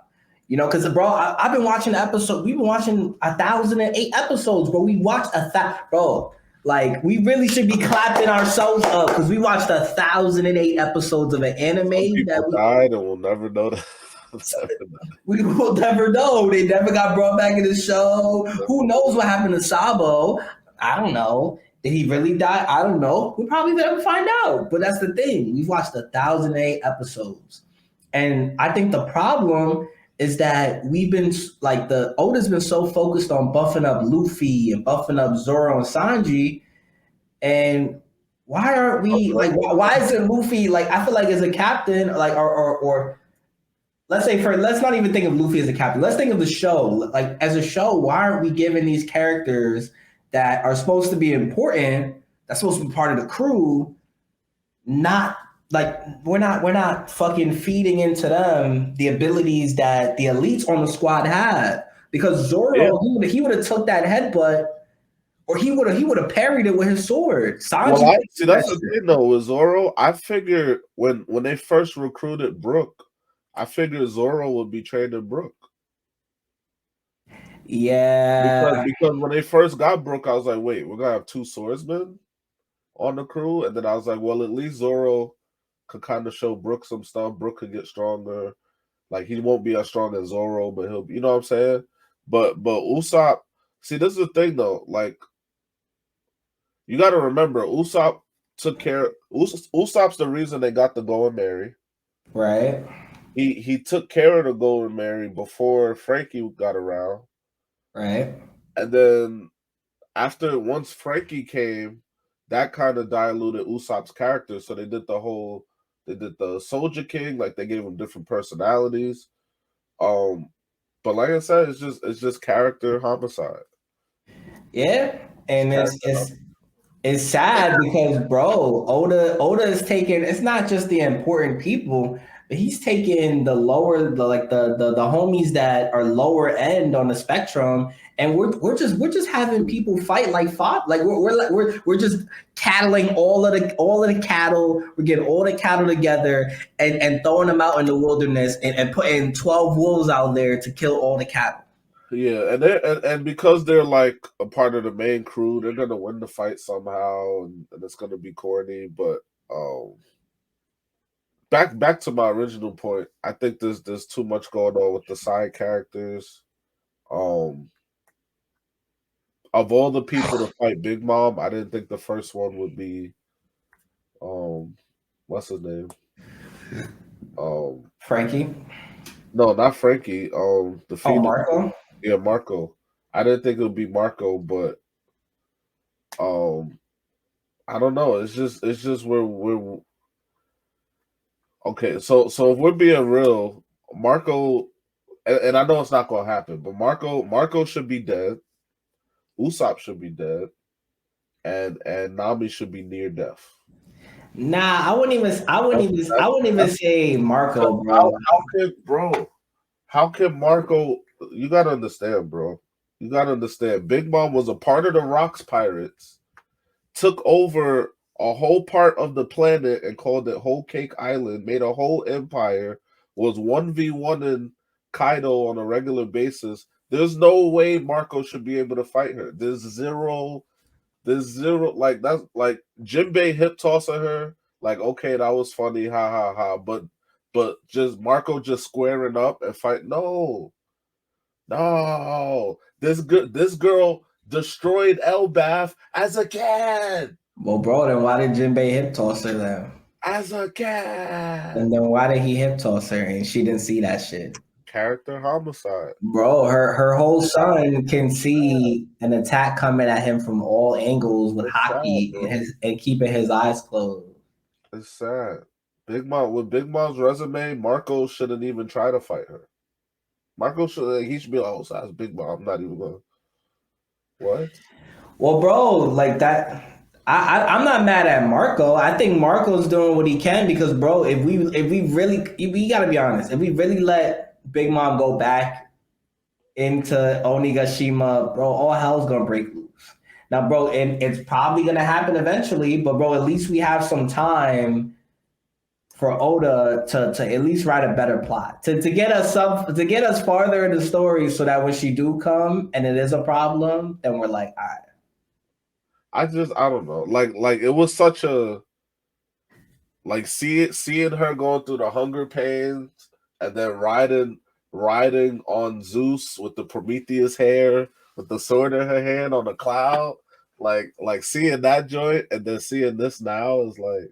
[SPEAKER 1] You know, because bro, I've been watching the episode. We've been watching 1,008 episodes, bro. We watched bro. Like we really should be clapping ourselves up because we watched 1,008 episodes of an anime
[SPEAKER 2] some people
[SPEAKER 1] that
[SPEAKER 2] died, and we'll never know that.
[SPEAKER 1] we will never know. They never got brought back in the show. Who knows what happened to Sabo? I don't know. Did he really die? I don't know. We'll probably never find out. But that's the thing. We've watched 1,008 episodes. And I think the problem is that we've been like the Oda's been so focused on buffing up Luffy and buffing up Zoro and Sanji. And why aren't we like why isn't Luffy like I feel like as a captain, like or let's not even think of Luffy as a captain. Let's think of the show. Like as a show, why aren't we giving these characters that are supposed to be important, that's supposed to be part of the crew, not like we're not fucking feeding into them the abilities that the elites on the squad had. Because
[SPEAKER 2] Yeah.
[SPEAKER 1] Zoro, he would have took that headbutt, or he would have parried it with his sword. Sanji,
[SPEAKER 2] Well, see that's the thing though with Zoro. I figured when they first recruited Brook, I figured Zoro would be training Brook.
[SPEAKER 1] yeah,
[SPEAKER 2] Because when they first got Brook, I was like, wait, we're gonna have two swordsmen on the crew, and then I was like, well, at least Zoro could kind of show Brook some stuff. Brook could get stronger. Like he won't be as strong as Zoro, but he'll, you know what I'm saying? But Usopp, see, this is the thing though. Like you got to remember, Usopp took care. Usopp's the reason they got the Golden Mary.
[SPEAKER 1] right.
[SPEAKER 2] He took care of the Golden Mary before Frankie got around,
[SPEAKER 1] Right.
[SPEAKER 2] and then once Frankie came, that kind of diluted Usopp's character. So they did the Soldier King, like they gave him different personalities. But like I said, it's just character homicide.
[SPEAKER 1] Yeah. And it's sad because bro, Oda is taking it's not just the important people, but he's taking the lower the homies that are lower end on the spectrum, and we're just having people fight like fought like we're just cattling all of the cattle. We're getting all the cattle together and throwing them out in the wilderness and putting 12 wolves out there to kill all the cattle.
[SPEAKER 2] Yeah, and because they're like a part of the main crew, they're gonna win the fight somehow, and it's gonna be corny. But um, back to my original point, I think there's too much going on with the side characters. Um, of all the people to fight Big Mom, I didn't think the first one would be what's his name?
[SPEAKER 1] Frankie.
[SPEAKER 2] No, not Frankie. The
[SPEAKER 1] Oh,
[SPEAKER 2] Phoenix.
[SPEAKER 1] Marco.
[SPEAKER 2] Yeah, Marco. I didn't think it would be Marco, but I don't know. It's just we're okay. So if we're being real, Marco, and I know it's not gonna happen, but Marco should be dead. Usopp should be dead. and Nami should be near death.
[SPEAKER 1] Nah, I wouldn't even. I wouldn't even
[SPEAKER 2] That's
[SPEAKER 1] say Marco,
[SPEAKER 2] how,
[SPEAKER 1] bro.
[SPEAKER 2] how can Marco? You gotta understand, bro. You gotta understand. Big Mom was a part of the Rocks Pirates, took over a whole part of the planet and called it Whole Cake Island, made a whole empire, was 1v1 in Kaido on a regular basis. There's no way Marco should be able to fight her. There's zero, like that's like Jinbei hip tossing her, like okay, that was funny, ha ha ha. But just Marco just squaring up and fight. No, no. This girl destroyed Elbath as a kid.
[SPEAKER 1] Well, bro, then why did Jinbei hip toss her then?
[SPEAKER 2] As a kid.
[SPEAKER 1] And then why did he hip toss her and she didn't see that shit?
[SPEAKER 2] Character homicide.
[SPEAKER 1] Bro, her whole son can see an attack coming at him from all angles with
[SPEAKER 2] It's sad,
[SPEAKER 1] hockey
[SPEAKER 2] bro.
[SPEAKER 1] and keeping his eyes closed.
[SPEAKER 2] It's sad. Big Mom with Big Mom's resume, Marco shouldn't even try to fight her. Marco should he should be like, oh, so that's Big Mom. I'm not even going. What?
[SPEAKER 1] Well, bro, like that. I'm not mad at Marco. I think Marco's doing what he can because, bro, if we really we gotta be honest, if we really let Big Mom go back into Onigashima, bro, all hell's gonna break loose. Now, bro, and it's probably gonna happen eventually, but bro, at least we have some time for Oda to at least write a better plot to get us farther in the story so that when she do come and it is a problem, then we're like, all right.
[SPEAKER 2] I don't know. Like it was such a like seeing her going through the hunger pains and then riding on Zeus with the Prometheus hair with the sword in her hand on the cloud. Like seeing that joint and then seeing this now is like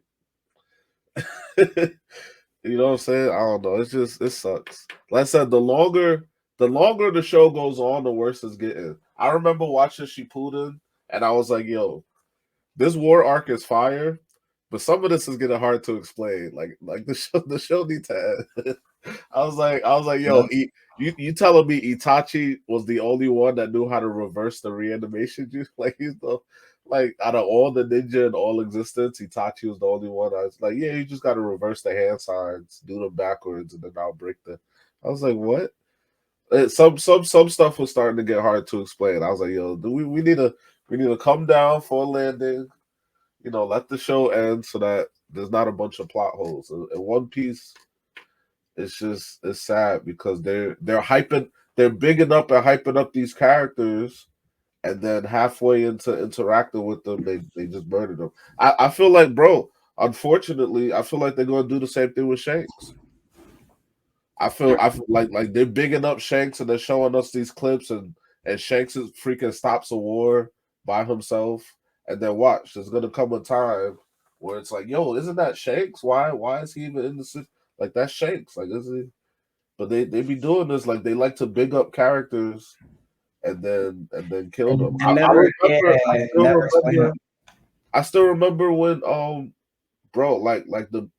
[SPEAKER 2] you know what I'm saying? I don't know. It's just it sucks. Like I said, the longer the show goes on, the worse it's getting. I remember watching Shippuden and I was like, yo, this war arc is fire, but some of this is getting hard to explain. Like the show needs to end. I was like, yo, you telling me Itachi was the only one that knew how to reverse the reanimation juice? Like he's the like out of all the ninja in all existence, Itachi was the only one. I was like, yeah, you just got to reverse the hand signs, do them backwards, and then I'll break the. I was like, what? Some stuff was starting to get hard to explain. I was like, yo, we need to come down for a landing. Let the show end so that there's not a bunch of plot holes. In One Piece, it's sad because they're bigging up and hyping up these characters, and then halfway into interacting with them, they just murdered them. I feel like, bro, unfortunately, I feel like they're gonna do the same thing with Shanks. I feel like they're bigging up Shanks and they're showing us these clips and Shanks is freaking stops a war by himself. And then watch, there's gonna come a time where it's like, yo, isn't that Shanks? Why is he even in the city? Like that's Shanks. Like is he? But they be doing this, like they like to big up characters and then kill them.
[SPEAKER 1] And never, yeah, never explain it.
[SPEAKER 2] I still remember when bro, like the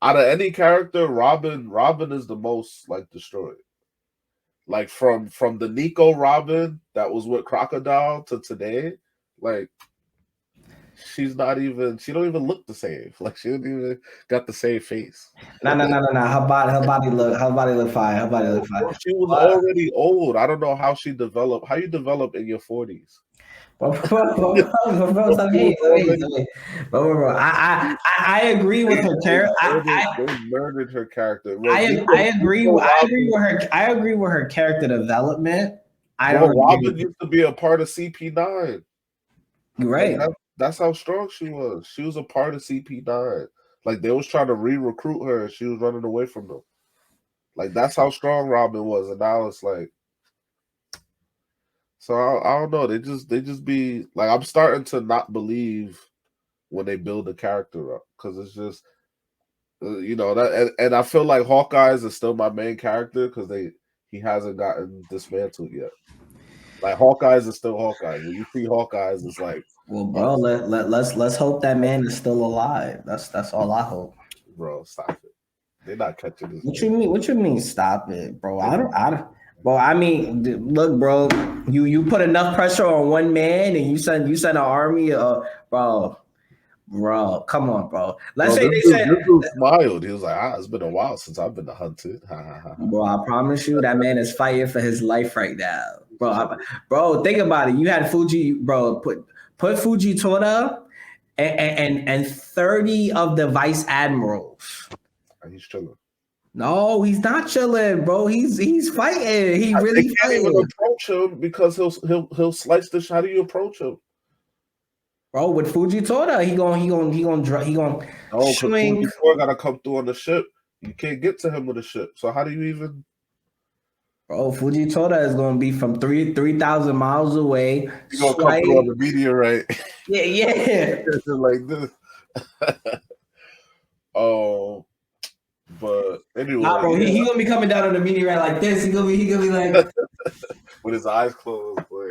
[SPEAKER 2] out of any character, Robin is the most like destroyed. Like from the Nico Robin that was with Crocodile to today, like she don't even look the same. Like she don't even got the same face.
[SPEAKER 1] No. Her body look fine. Her body look fine.
[SPEAKER 2] Bro, she was
[SPEAKER 1] But,
[SPEAKER 2] already old. I don't know how she developed. How you develop in your 40s?
[SPEAKER 1] bro,
[SPEAKER 2] Bro,
[SPEAKER 1] stop
[SPEAKER 2] she was
[SPEAKER 1] hating,
[SPEAKER 2] already
[SPEAKER 1] bro. I agree with her character.
[SPEAKER 2] they murdered her character. Bro,
[SPEAKER 1] I agree. I agree with her character development. I don't agree
[SPEAKER 2] Robin
[SPEAKER 1] with
[SPEAKER 2] used to be a part of CP9.
[SPEAKER 1] you.
[SPEAKER 2] Like
[SPEAKER 1] Right.
[SPEAKER 2] that's how strong she was. She was a part of CP9. Like they was trying to re-recruit her and she was running away from them. Like that's how strong Robin was. And now it's like so I don't know. They just be like I'm starting to not believe when they build a character up because it's just that and I feel like Hawkeyes is still my main character because he hasn't gotten dismantled yet. Like Hawkeyes is still Hawkeye. When you see Hawkeyes, it's like,
[SPEAKER 1] Well,
[SPEAKER 2] oh,
[SPEAKER 1] bro, let's hope that man is still alive. That's all I hope.
[SPEAKER 2] bro, stop it. They're not catching this.
[SPEAKER 1] What you mean? What you mean? Stop it, bro. I don't. Well, I mean, look, bro, you put enough pressure on one man, and you send an army of bro. Come on, bro. Let's
[SPEAKER 2] Bro,
[SPEAKER 1] say
[SPEAKER 2] this
[SPEAKER 1] they
[SPEAKER 2] dude,
[SPEAKER 1] said,
[SPEAKER 2] this dude smiled. He was like, "Ah, it's been a while since I've been hunted." Ha ha ha ha.
[SPEAKER 1] bro, I promise you, that man is fighting for his life right now, bro.
[SPEAKER 2] He's like,
[SPEAKER 1] Bro, think about it. You had Fuji, bro. Put Fuji Tora and 30 of the vice admirals.
[SPEAKER 2] he's chilling.
[SPEAKER 1] No, he's not chilling, bro. He's fighting. He
[SPEAKER 2] They
[SPEAKER 1] really
[SPEAKER 2] can't even
[SPEAKER 1] fighting.
[SPEAKER 2] approach him because he'll slice the shot. How do you approach him?
[SPEAKER 1] Bro, with Fuji Tora, he gonna
[SPEAKER 2] No, because
[SPEAKER 1] swing.
[SPEAKER 2] Fujitora gotta come through on the ship. You can't get to him with a ship. So how do you even?
[SPEAKER 1] Bro, Fuji Tora is gonna be from 3,000 miles away.
[SPEAKER 2] You gonna come through on
[SPEAKER 1] Swipe.
[SPEAKER 2] the meteorite
[SPEAKER 1] Yeah, yeah.
[SPEAKER 2] like this? Oh, but
[SPEAKER 1] Nah,
[SPEAKER 2] anyway,
[SPEAKER 1] bro,
[SPEAKER 2] yeah,
[SPEAKER 1] he gonna be coming down on the meteorite like this. He gonna be like,
[SPEAKER 2] with his eyes closed, boy.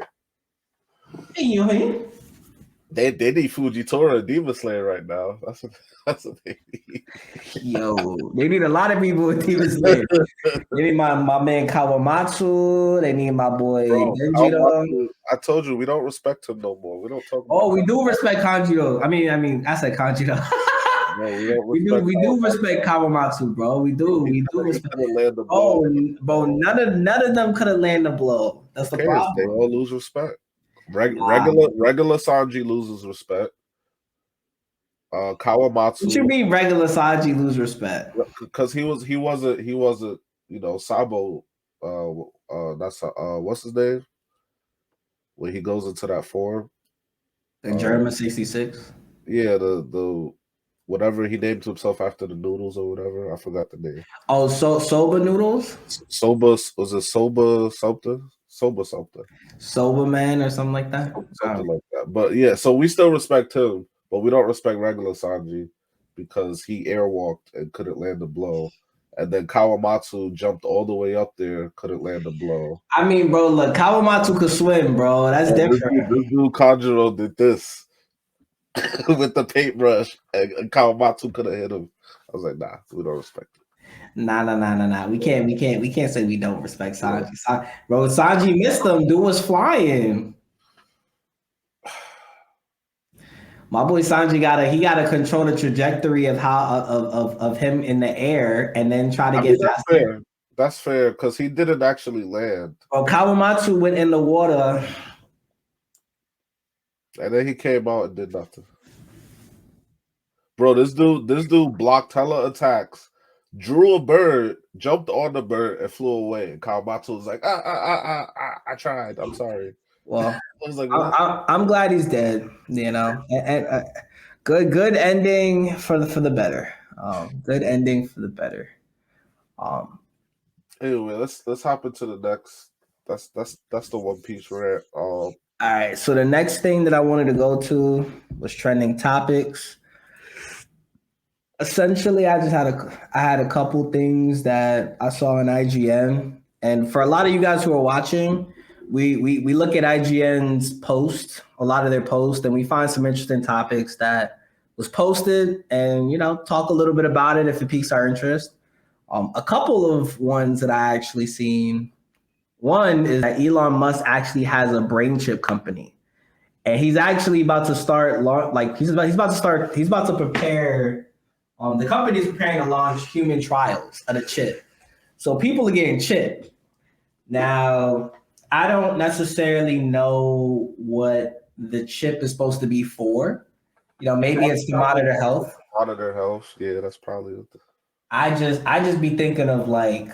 [SPEAKER 1] hey, you know,
[SPEAKER 2] They need Fujitora and Demon Slayer right now. That's what they need.
[SPEAKER 1] yo, they need a lot of people with Demon Slayer. They need my man Kawamatsu. They need my boy
[SPEAKER 2] Bro,
[SPEAKER 1] Denjiro.
[SPEAKER 2] I told you we don't respect him no more. We don't talk about
[SPEAKER 1] Oh, we do respect Kanjiro. I said Kanjiro.
[SPEAKER 2] no, we don't
[SPEAKER 1] we do
[SPEAKER 2] respect
[SPEAKER 1] we do respect Kawamatsu, bro. We do
[SPEAKER 2] he
[SPEAKER 1] respect.
[SPEAKER 2] couldn't land the blow.
[SPEAKER 1] Oh, bro, none of them could have landed the blow. That's
[SPEAKER 2] Who
[SPEAKER 1] the
[SPEAKER 2] cares? They
[SPEAKER 1] problem.
[SPEAKER 2] all lose respect.
[SPEAKER 1] Nah.
[SPEAKER 2] Regular Sanji loses respect.
[SPEAKER 1] What you
[SPEAKER 2] Kawamatsu,
[SPEAKER 1] mean regular Saji lose respect?
[SPEAKER 2] because he wasn't Sabo. That's what's his name when he goes into that form.
[SPEAKER 1] The German 66.
[SPEAKER 2] Yeah, the whatever he named himself after the noodles or whatever. I forgot the name.
[SPEAKER 1] Oh, soba noodles,
[SPEAKER 2] Soba was it Soba something? Soba something.
[SPEAKER 1] soba man or something like that.
[SPEAKER 2] Something like that. But yeah, so we still respect him, but we don't respect regular Sanji because he airwalked and couldn't land a blow. And then Kawamatsu jumped all the way up there, couldn't land a blow.
[SPEAKER 1] I mean, bro, look, Kawamatsu could swim, bro. That's
[SPEAKER 2] And
[SPEAKER 1] different.
[SPEAKER 2] this dude Kanjuro did this with the paintbrush, and Kawamatsu could have hit him. I was like, nah, we don't respect it.
[SPEAKER 1] Nah. We can't say we don't respect Sanji. Bro, Sanji missed them. Dude was flying. My boy Sanji gotta control the trajectory of how of him in the air and then try to
[SPEAKER 2] I mean,
[SPEAKER 1] get
[SPEAKER 2] that's
[SPEAKER 1] faster.
[SPEAKER 2] fair. That's fair because he didn't actually land.
[SPEAKER 1] Bro, Kawamatsu went in the water.
[SPEAKER 2] And then he came out and did nothing. Bro, this dude blocked hella attacks, drew a bird, jumped on the bird, and flew away. And Kawamatsu was like, I tried. I'm sorry.
[SPEAKER 1] Well,
[SPEAKER 2] I was like, what?
[SPEAKER 1] I'm glad he's dead. You know, good ending for the better. Good ending for the better. Um,
[SPEAKER 2] Anyway, let's hop into the next. That's the One Piece rant.
[SPEAKER 1] all right. So the next thing that I wanted to go to was trending topics. Essentially, I had a couple things that I saw in IGN, and for a lot of you guys who are watching, we look at IGN's post, a lot of their posts, and we find some interesting topics that was posted, and talk a little bit about it if it piques our interest. A couple of ones that I actually seen. One is that Elon Musk actually has a brain chip company, and he's actually about to start like he's about to prepare. The company is preparing to launch human trials of the chip, so people are getting chipped. Now, I don't necessarily know what the chip is supposed to be for. Maybe it's to monitor health.
[SPEAKER 2] Monitor health. Yeah, that's probably what
[SPEAKER 1] I just be thinking of like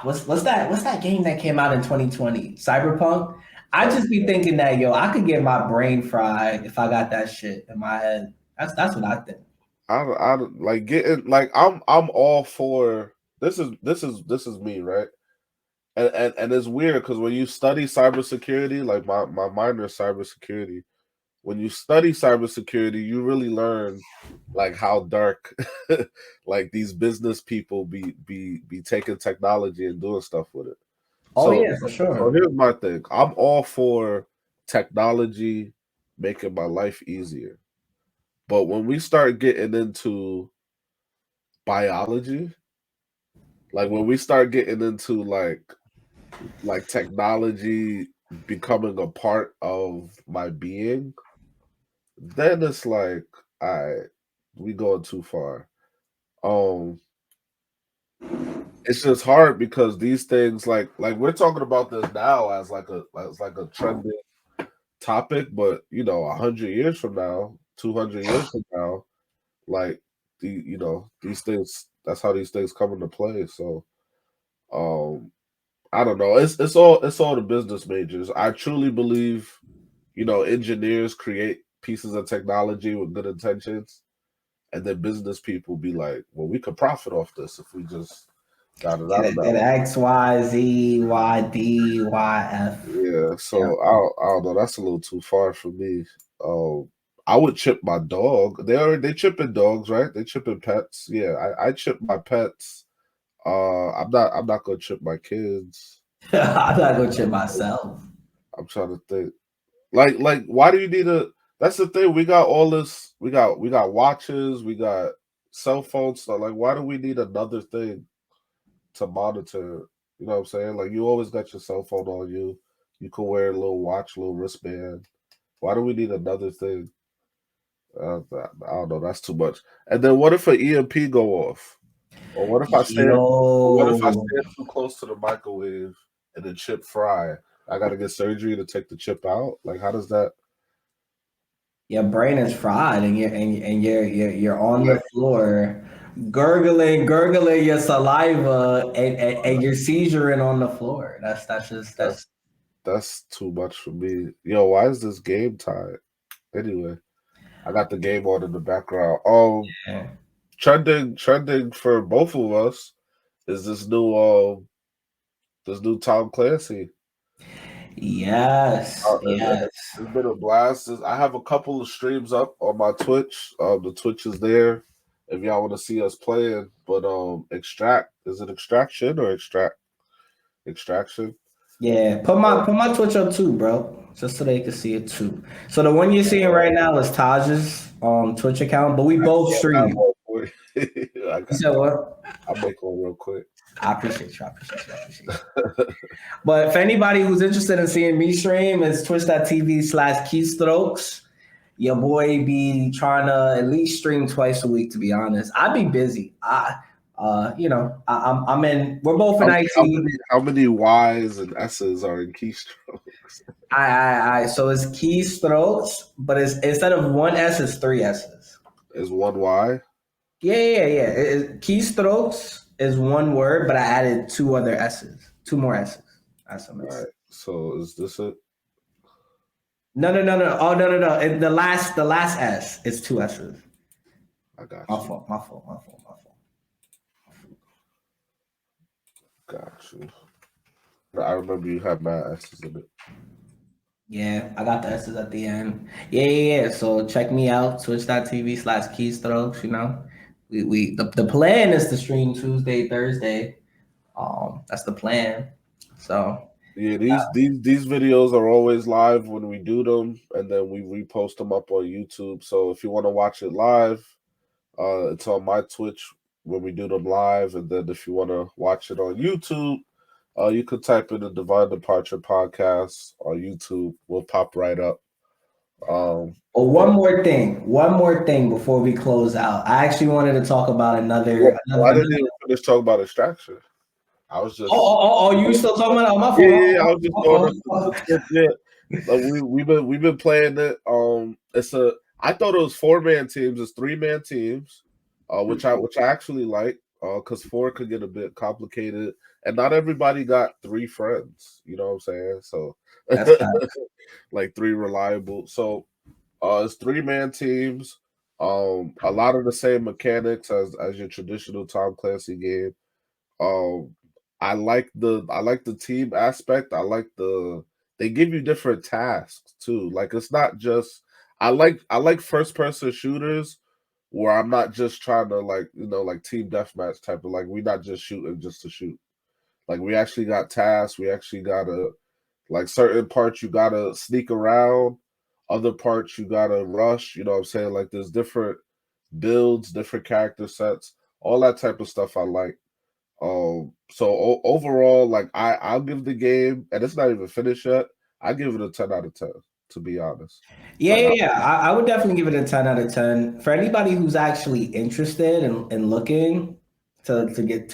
[SPEAKER 1] what's that game that came out in 2020? Cyberpunk. I just be thinking that I could get my brain fried if I got that shit in my head. That's what I think.
[SPEAKER 2] I like getting like I'm all for this is me, right? And it's weird because when you study cybersecurity, like my minor is cybersecurity, when you study cybersecurity, you really learn like how dark like these business people be taking technology and doing stuff with it.
[SPEAKER 1] Oh
[SPEAKER 2] So
[SPEAKER 1] yeah, for
[SPEAKER 2] so
[SPEAKER 1] sure.
[SPEAKER 2] here's my thing. I'm all for technology making my life easier. But when we start getting into biology, like when we start getting into like like technology becoming a part of my being, then it's like, I we going too far. Um, it's just hard because these things, like we're talking about this now as like a trending topic, but 100 years from now, 200 years from now, like these things. That's how these things come into play. So, um, I don't know. It's all the business majors. I truly believe, engineers create pieces of technology with good intentions, and then business people be like, well, we could profit off this if we just got it out of
[SPEAKER 1] Get
[SPEAKER 2] that.
[SPEAKER 1] X, Y, Z, Y, D, Y, F.
[SPEAKER 2] Yeah,
[SPEAKER 1] Yeah.
[SPEAKER 2] so I don't know. That's a little too far for me. Um, I would chip my dog. They chipping dogs, right? They chipping pets. Yeah, I chip my pets. I'm not gonna chip my kids.
[SPEAKER 1] I'm not gonna chip myself.
[SPEAKER 2] I'm trying to think. Like why do you need a that's the thing. We got all this, we got watches, we got cell phones, so like why do we need another thing to monitor? You know what I'm saying? Like you always got your cell phone on you. You can wear a little watch, a little wristband. Why do we need another thing? I don't know. That's too much. And then what if an EMP go off? Or what if I stand? Or what if I
[SPEAKER 1] Yo,
[SPEAKER 2] stand too close to the microwave and the chip fry? I got to get surgery to take the chip out. Like, how does that?
[SPEAKER 1] your brain is fried, and you're on the
[SPEAKER 2] Like,
[SPEAKER 1] floor, gurgling your saliva, and you're seizuring on the floor. That's just
[SPEAKER 2] that's
[SPEAKER 1] that's
[SPEAKER 2] that's too much for me. Yo, why is this game tied? Anyway, I got the game on in the background.
[SPEAKER 1] yeah.
[SPEAKER 2] Trending for both of us is this new Tom Clancy.
[SPEAKER 1] Yes,
[SPEAKER 2] And
[SPEAKER 1] yes.
[SPEAKER 2] it's been a blast. I have a couple of streams up on my Twitch. The Twitch is there if y'all want to see us playing. But extract is it extraction or extraction?
[SPEAKER 1] Yeah, put my Twitch up too, bro, just so they can see it too. So the one you're seeing right now is Taj's Twitch account, but we both
[SPEAKER 2] Yeah, I
[SPEAKER 1] stream.
[SPEAKER 2] got one. I
[SPEAKER 1] You
[SPEAKER 2] got.
[SPEAKER 1] said what?
[SPEAKER 2] I'll make one real quick.
[SPEAKER 1] I appreciate you. I appreciate you. I appreciate you. But if anybody who's interested in seeing me stream, it's twitch.tv/keystrokes. Your boy be trying to at least stream twice a week. To be honest, I be busy. I'm in. We're both in IT.
[SPEAKER 2] How many Y's and S's are in keystrokes?
[SPEAKER 1] So it's keystrokes, but it's instead of one S, it's three S's.
[SPEAKER 2] Is one Y?
[SPEAKER 1] Yeah. Keystrokes is one word, but I added two other S's, two more S's. That's what
[SPEAKER 2] All
[SPEAKER 1] it is.
[SPEAKER 2] right. So is this it?
[SPEAKER 1] No. Oh no. The last S is two S's.
[SPEAKER 2] I got
[SPEAKER 1] My
[SPEAKER 2] you.
[SPEAKER 1] fault. My fault. My fault. My fault.
[SPEAKER 2] Got you. I remember you had mad S's in it.
[SPEAKER 1] Yeah, I got the S's at the end. Yeah. So check me out, twitch.tv/keystrokes. The plan is to stream Tuesday, Thursday. That's the plan. So
[SPEAKER 2] Yeah, these videos are always live when we do them, and then we repost them up on YouTube. So if you want to watch it live, it's on my Twitch when we do them live, and then if you want to watch it on YouTube, you could type in the Divine Departure podcast on YouTube. We'll pop right up.
[SPEAKER 1] oh,
[SPEAKER 2] But
[SPEAKER 1] one more thing before we close out. I actually wanted to talk about
[SPEAKER 2] I didn't even finish talking about extraction. I was just
[SPEAKER 1] You still talking about my
[SPEAKER 2] yeah,
[SPEAKER 1] fault?
[SPEAKER 2] yeah, yeah, I was just going up
[SPEAKER 1] My
[SPEAKER 2] the
[SPEAKER 1] fault.
[SPEAKER 2] Twitch. Yeah, like we've been playing it. I thought it was 4-man teams. It's 3-man teams, which I actually like. Because four could get a bit complicated, and not everybody got three friends. You know what I'm saying? So,
[SPEAKER 1] That's
[SPEAKER 2] like three reliable. So, it's 3-man teams. A lot of the same mechanics as your traditional Tom Clancy game. Um, I like the team aspect. They give you different tasks too. Like it's not just I like first person shooters where I'm not just trying to like team deathmatch type of like we're not just shooting just to shoot. Like we actually got tasks. We actually gotta like certain parts you gotta sneak around, other parts you gotta rush. You know what I'm saying? Like there's different builds, different character sets, all that type of stuff I like. So overall, like I'll give the game, and it's not even finished yet. I give it a 10 out of 10, to be honest.
[SPEAKER 1] Yeah,
[SPEAKER 2] Like
[SPEAKER 1] yeah, yeah. I would definitely give it a 10 out of 10. For anybody who's actually interested in looking to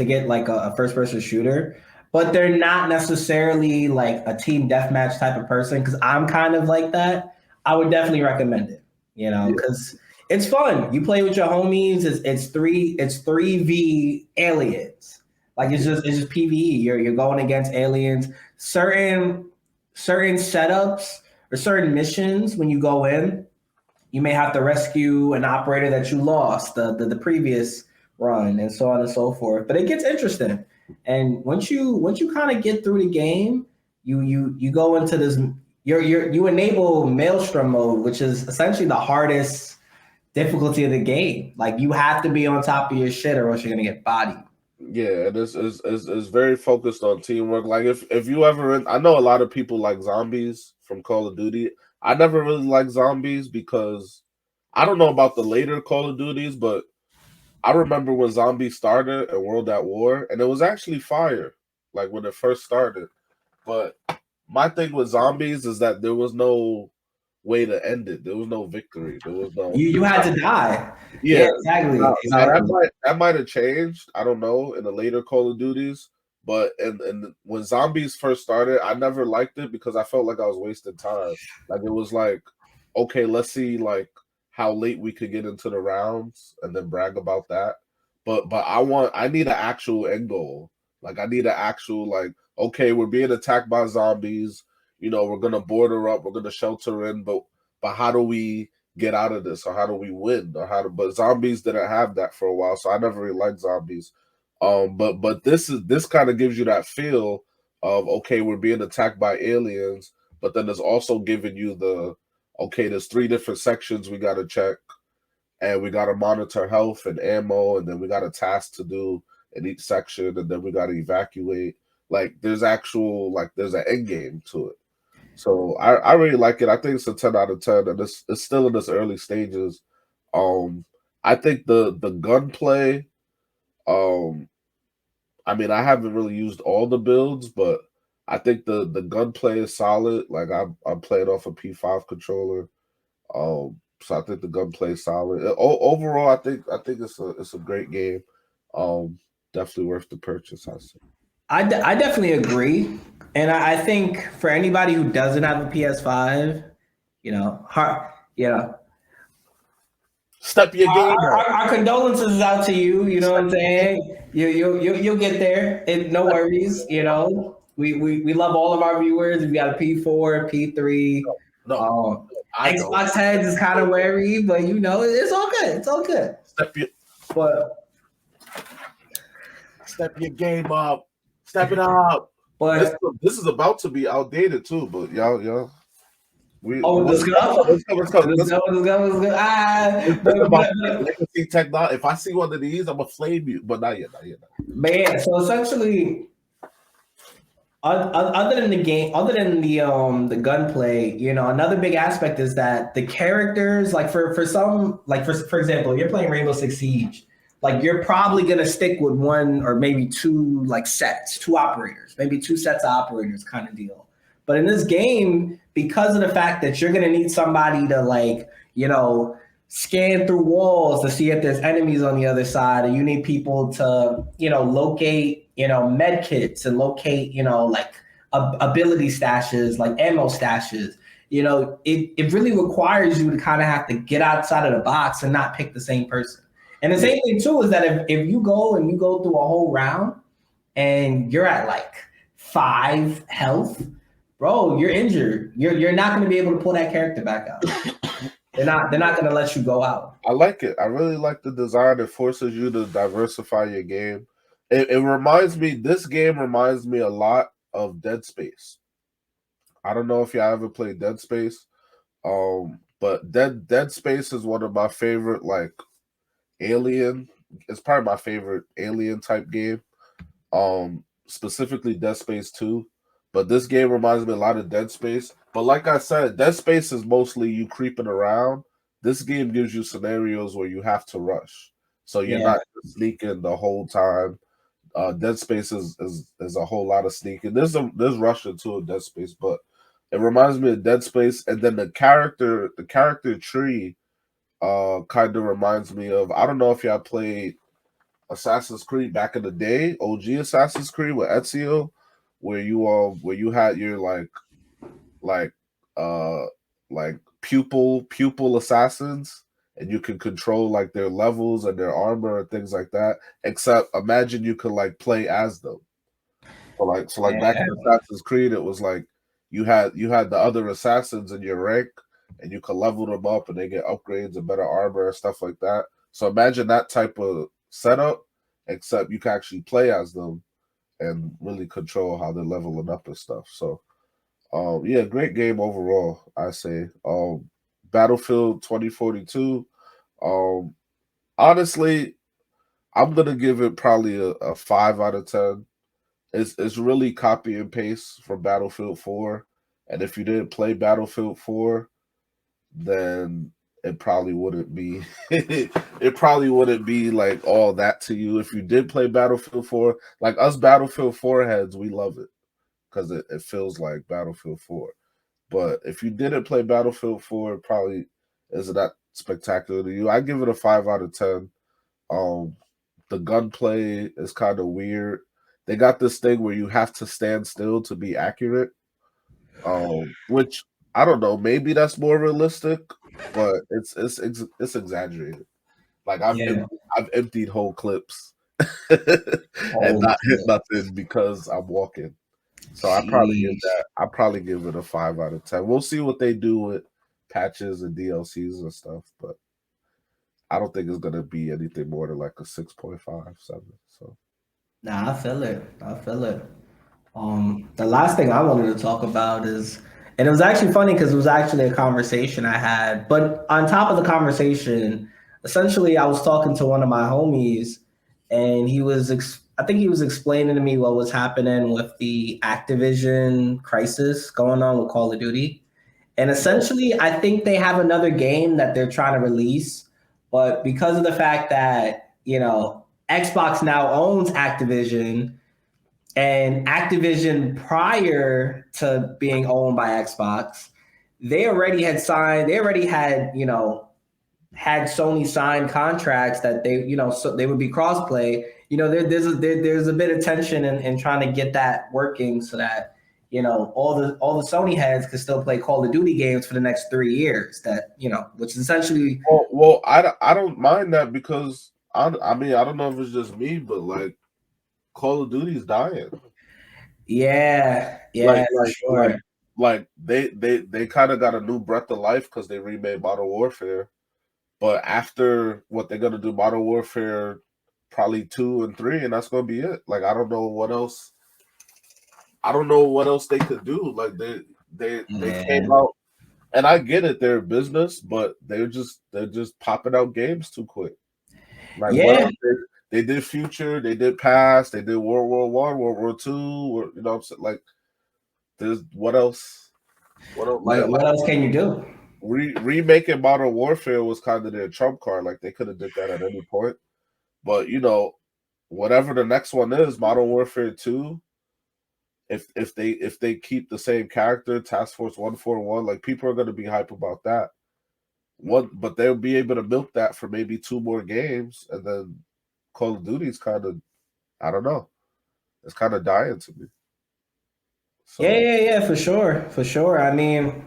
[SPEAKER 1] get like a first person shooter, but they're not necessarily like a team deathmatch type of person, because I'm kind of like that. I would definitely recommend it,
[SPEAKER 2] yeah,
[SPEAKER 1] because it's fun. You play with your homies, it's 3v aliens. Like
[SPEAKER 2] yeah,
[SPEAKER 1] it's just PvE. You're going against aliens. Certain setups or certain missions, when you go in, you may have to rescue an operator that you lost the previous run, and so on and so forth. But it gets interesting, and once you kind of get through the game, you go into this. You enable Maelstrom mode, which is essentially the hardest difficulty of the game. Like, you have to be on top of your shit, or else you're gonna get bodied.
[SPEAKER 2] yeah. And it's very focused on teamwork. Like if you ever, I know a lot of people like zombies from Call of Duty. I never really liked zombies because I don't know about the later Call of Duties, but I remember when zombies started in World at War, and it was actually fire, like when it first started. But my thing with zombies is that there was no way to end it. There was no victory. There was no
[SPEAKER 1] You had to die. Yeah,
[SPEAKER 2] yeah.
[SPEAKER 1] exactly,
[SPEAKER 2] Now
[SPEAKER 1] exactly.
[SPEAKER 2] that might have changed. I don't know in the later Call of Duties, but and when zombies first started, I never liked it because I felt like I was wasting time. Like it was like, okay, let's see like how late we could get into the rounds and then brag about that. But I need an actual end goal. Like I need an actual like, okay, we're being attacked by zombies. You know, we're gonna border up, we're gonna shelter in, but how do we get out of this, or how do we win, or how to, but zombies didn't have that for a while, so I never really liked zombies. But this kind of gives you that feel of, okay, we're being attacked by aliens, but then it's also giving you the, okay, there's three different sections we got to check, and we got to monitor health and ammo, and then we got a task to do in each section, and then we got to evacuate. Like there's actual, like there's an end game to it. So I really like it. I think it's a 10 out of 10, and it's still in its early stages. Um, I think the gunplay. Um, I mean, I haven't really used all the builds, but I think the gunplay is solid. Like I'm playing off a P5 controller. So I think the gunplay is solid. Overall, I think it's a great game. Um, Definitely worth the purchase, I say.
[SPEAKER 1] I definitely agree. And I think for anybody who doesn't have a PS5, hard, you know,
[SPEAKER 2] Step your
[SPEAKER 1] our,
[SPEAKER 2] game up.
[SPEAKER 1] our condolences out to you. You know what
[SPEAKER 2] Step
[SPEAKER 1] I'm
[SPEAKER 2] your game.
[SPEAKER 1] saying? You'll get there. No
[SPEAKER 2] Step
[SPEAKER 1] worries. We love all of our viewers. We got a P4, P3.
[SPEAKER 2] no,
[SPEAKER 1] Um,
[SPEAKER 2] I don't.
[SPEAKER 1] Xbox heads is kind of wary, but it's all good. It's all good.
[SPEAKER 2] Step your
[SPEAKER 1] But
[SPEAKER 2] Step your game up. Step it up. This
[SPEAKER 1] but
[SPEAKER 2] this is about to be outdated too, but y'all we
[SPEAKER 1] oh, let's go.
[SPEAKER 2] let's
[SPEAKER 1] Let's go.
[SPEAKER 2] it's about legacy technology. If I see one of these, I'm gonna flame you. But not yet, not yet.
[SPEAKER 1] But yeah, so essentially, other than the game, other than the gunplay, another big aspect is that the characters, like for some, like for example, you're playing Rainbow Six Siege, like you're probably gonna stick with one or maybe two like sets, two operators, maybe two sets of operators kind of deal. But in this game, because of the fact that you're gonna need somebody to like, scan through walls to see if there's enemies on the other side, or you need people to, locate, med kits, and locate, like ability stashes, like ammo stashes. It really requires you to kind of have to get outside of the box and not pick the same person. And the
[SPEAKER 2] Yeah,
[SPEAKER 1] same thing too is that if you go and you go through a whole round and you're at like 5 health, bro, you're injured. You're not going to be able to pull that character back out. They're not going to let you go out.
[SPEAKER 2] I like it. I really like the design. It forces you to diversify your game. It reminds me. This game reminds me a lot of Dead Space. I don't know if y'all ever played Dead Space. But Dead Space is one of my favorite, like, alien. It's probably my favorite alien type game. Specifically Dead Space 2. But this game reminds me a lot of Dead Space. But like I said, Dead Space is mostly you creeping around. This game gives you scenarios where you have to rush. So you're
[SPEAKER 1] Yeah.
[SPEAKER 2] not just sneaking the whole time. Dead Space is a whole lot of sneaking. There's Russia too in Dead Space, but it reminds me of Dead Space, and then the character tree kind of reminds me of, I don't know if y'all played Assassin's Creed back in the day, OG Assassin's Creed with Ezio, where you had your like uh like pupil assassins, and you can control like their levels and their armor and things like that. Except imagine you could like play as them. So like back in
[SPEAKER 1] Yeah.
[SPEAKER 2] Assassin's Creed, it was like you had the other assassins in your rank, and you could level them up, and they get upgrades and better armor and stuff like that. So imagine that type of setup, except you can actually play as them and really control how they're leveling up and stuff. So yeah, great game overall, I say. Battlefield 2042. Um, honestly, I'm gonna give it probably a 5 out of 10. It's really copy and paste from Battlefield 4. And if you didn't play Battlefield 4, then it probably wouldn't be it probably wouldn't be like all that to you. If you did play Battlefield 4, like us Battlefield 4 heads, we love it because it feels like Battlefield 4. But if you didn't play Battlefield 4, it probably isn't that spectacular to you. I give it a 5 out of 10. Um, the gunplay is kind of weird. They got this thing where you have to stand still to be accurate, which I don't know. Maybe that's more realistic, but it's exaggerated. Like
[SPEAKER 1] Yeah.
[SPEAKER 2] I've emptied whole clips and
[SPEAKER 1] Holy
[SPEAKER 2] not hit
[SPEAKER 1] shit.
[SPEAKER 2] nothing because I'm walking. So
[SPEAKER 1] Sheesh.
[SPEAKER 2] I probably give it a 5 out of 10. We'll see what they do with patches and DLCs and stuff, but I don't think it's gonna be anything more than like a 6.57. So
[SPEAKER 1] Nah, I feel it. I feel it. The last thing I wanted to talk about is, and it was actually funny because it was actually a conversation I had. But on top of the conversation, essentially, I was talking to one of my homies, and I think he was explaining to me what was happening with the Activision crisis going on with Call of Duty. And essentially, I think they have another game that they're trying to release, but because of the fact that, Xbox now owns Activision, and Activision, prior to being owned by Xbox, they already had, had Sony sign contracts that so they would be crossplay. There's a bit of tension in trying to get that working so that, all the Sony heads could still play Call of Duty games for the next 3 years. That, which is essentially.
[SPEAKER 2] well, I don't mind that because I mean I don't know if it's just me, but like Call of Duty's dying.
[SPEAKER 1] Yeah,
[SPEAKER 2] Like
[SPEAKER 1] yeah, for
[SPEAKER 2] like like
[SPEAKER 1] sure.
[SPEAKER 2] like they kind of got a new breath of life because they remade Modern Warfare. But after what they're gonna do, Modern Warfare probably 2 and 3, and that's gonna be it. Like I don't know what else. I don't know what else they could do. Like they came
[SPEAKER 1] Yeah,
[SPEAKER 2] out, and I get it, they're a business, but they're just popping out games too quick. Like what
[SPEAKER 1] yeah,
[SPEAKER 2] else? They did Future, they did Past, they did World War I, World War II. You know what I'm saying? Like there's what else? What else?
[SPEAKER 1] what else can you do?
[SPEAKER 2] Remaking Modern Warfare was kind of their trump card. Like they could have did that at any point. But whatever the next one is, Modern Warfare 2, if they keep the same character, Task Force 141, like people are gonna be hype about that. But they'll be able to milk that for maybe 2 more games, and then Call of Duty's kind of, I don't know, it's kind of dying to me.
[SPEAKER 1] Yeah,
[SPEAKER 2] So
[SPEAKER 1] yeah, yeah, for sure, for sure. I mean,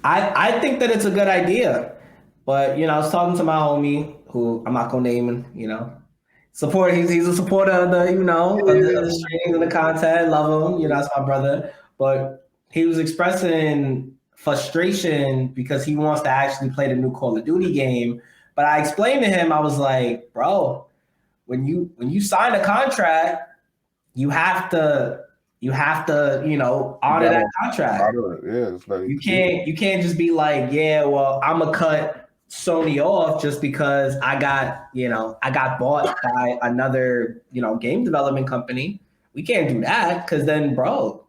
[SPEAKER 1] I think that it's a good idea, but I was talking to my homie who I'm not gonna name him. Support. He's a supporter of the of the streams and the content. Love him. That's my brother. But he was expressing frustration because he wants to actually play the new Call of Duty game. But I explained to him, I was like, bro, when you sign a contract, you have to
[SPEAKER 2] you
[SPEAKER 1] honor that
[SPEAKER 2] gotta
[SPEAKER 1] contract.
[SPEAKER 2] honor it. Yeah, it's like
[SPEAKER 1] You can't just be like, yeah, well, I'm gonna cut Sony off just because I got bought by another game development company. We can't do that because then, bro,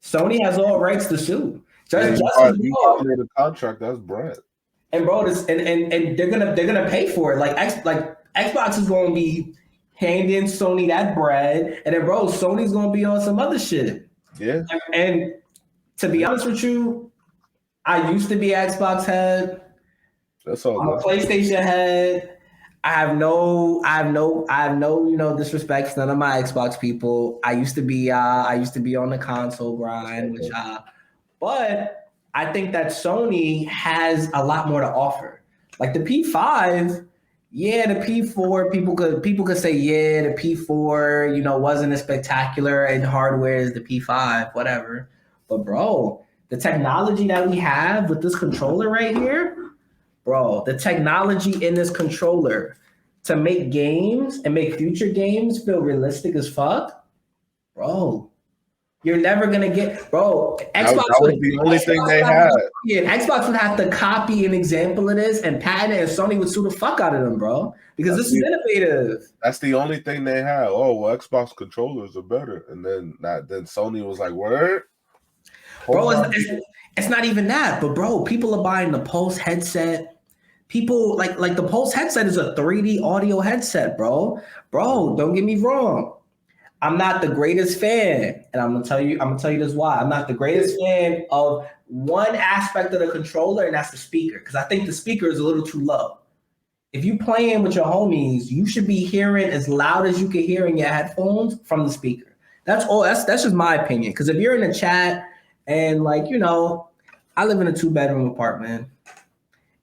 [SPEAKER 1] Sony has all rights to sue.
[SPEAKER 2] yeah,
[SPEAKER 1] Just as
[SPEAKER 2] you
[SPEAKER 1] well.
[SPEAKER 2] violate a contract. That's bread.
[SPEAKER 1] And bro, this and they're gonna pay for it. Like Xbox is gonna be handing Sony that bread, and then bro, Sony's gonna be on some other shit.
[SPEAKER 2] Yeah.
[SPEAKER 1] And to be honest with you, I used to be Xbox head.
[SPEAKER 2] That's all
[SPEAKER 1] I'm a
[SPEAKER 2] good.
[SPEAKER 1] PlayStation head. Disrespect to none of my Xbox people. I used to be on the console grind, but I think that Sony has a lot more to offer. Like the P5, yeah, the P4, people could say, yeah, the P4, wasn't as spectacular in hardware as the P5, whatever. But bro, the technology that we have with this controller right here, bro, the technology in this controller to make games and make future games feel realistic as fuck, bro. You're never gonna get, bro.
[SPEAKER 2] That was the only thing they had.
[SPEAKER 1] Xbox would have to copy an example of this and patent it, and Sony would sue the fuck out of them, bro, because this is innovative.
[SPEAKER 2] That's the only thing they had. Oh well, Xbox controllers are better, and then Sony was like, "Word,
[SPEAKER 1] bro." It's not even that, but bro, people are buying the Pulse headset. People like the Pulse headset is a 3D audio headset, bro. Bro, don't get me wrong. I'm not the greatest fan, and I'm gonna tell you this why. I'm not the greatest fan of one aspect of the controller, and that's the speaker, because I think the speaker is a little too low. If you playing with your homies, you should be hearing as loud as you can hear in your headphones from the speaker. That's all. That's just my opinion. Because if you're in a chat and I live in a 2-bedroom apartment.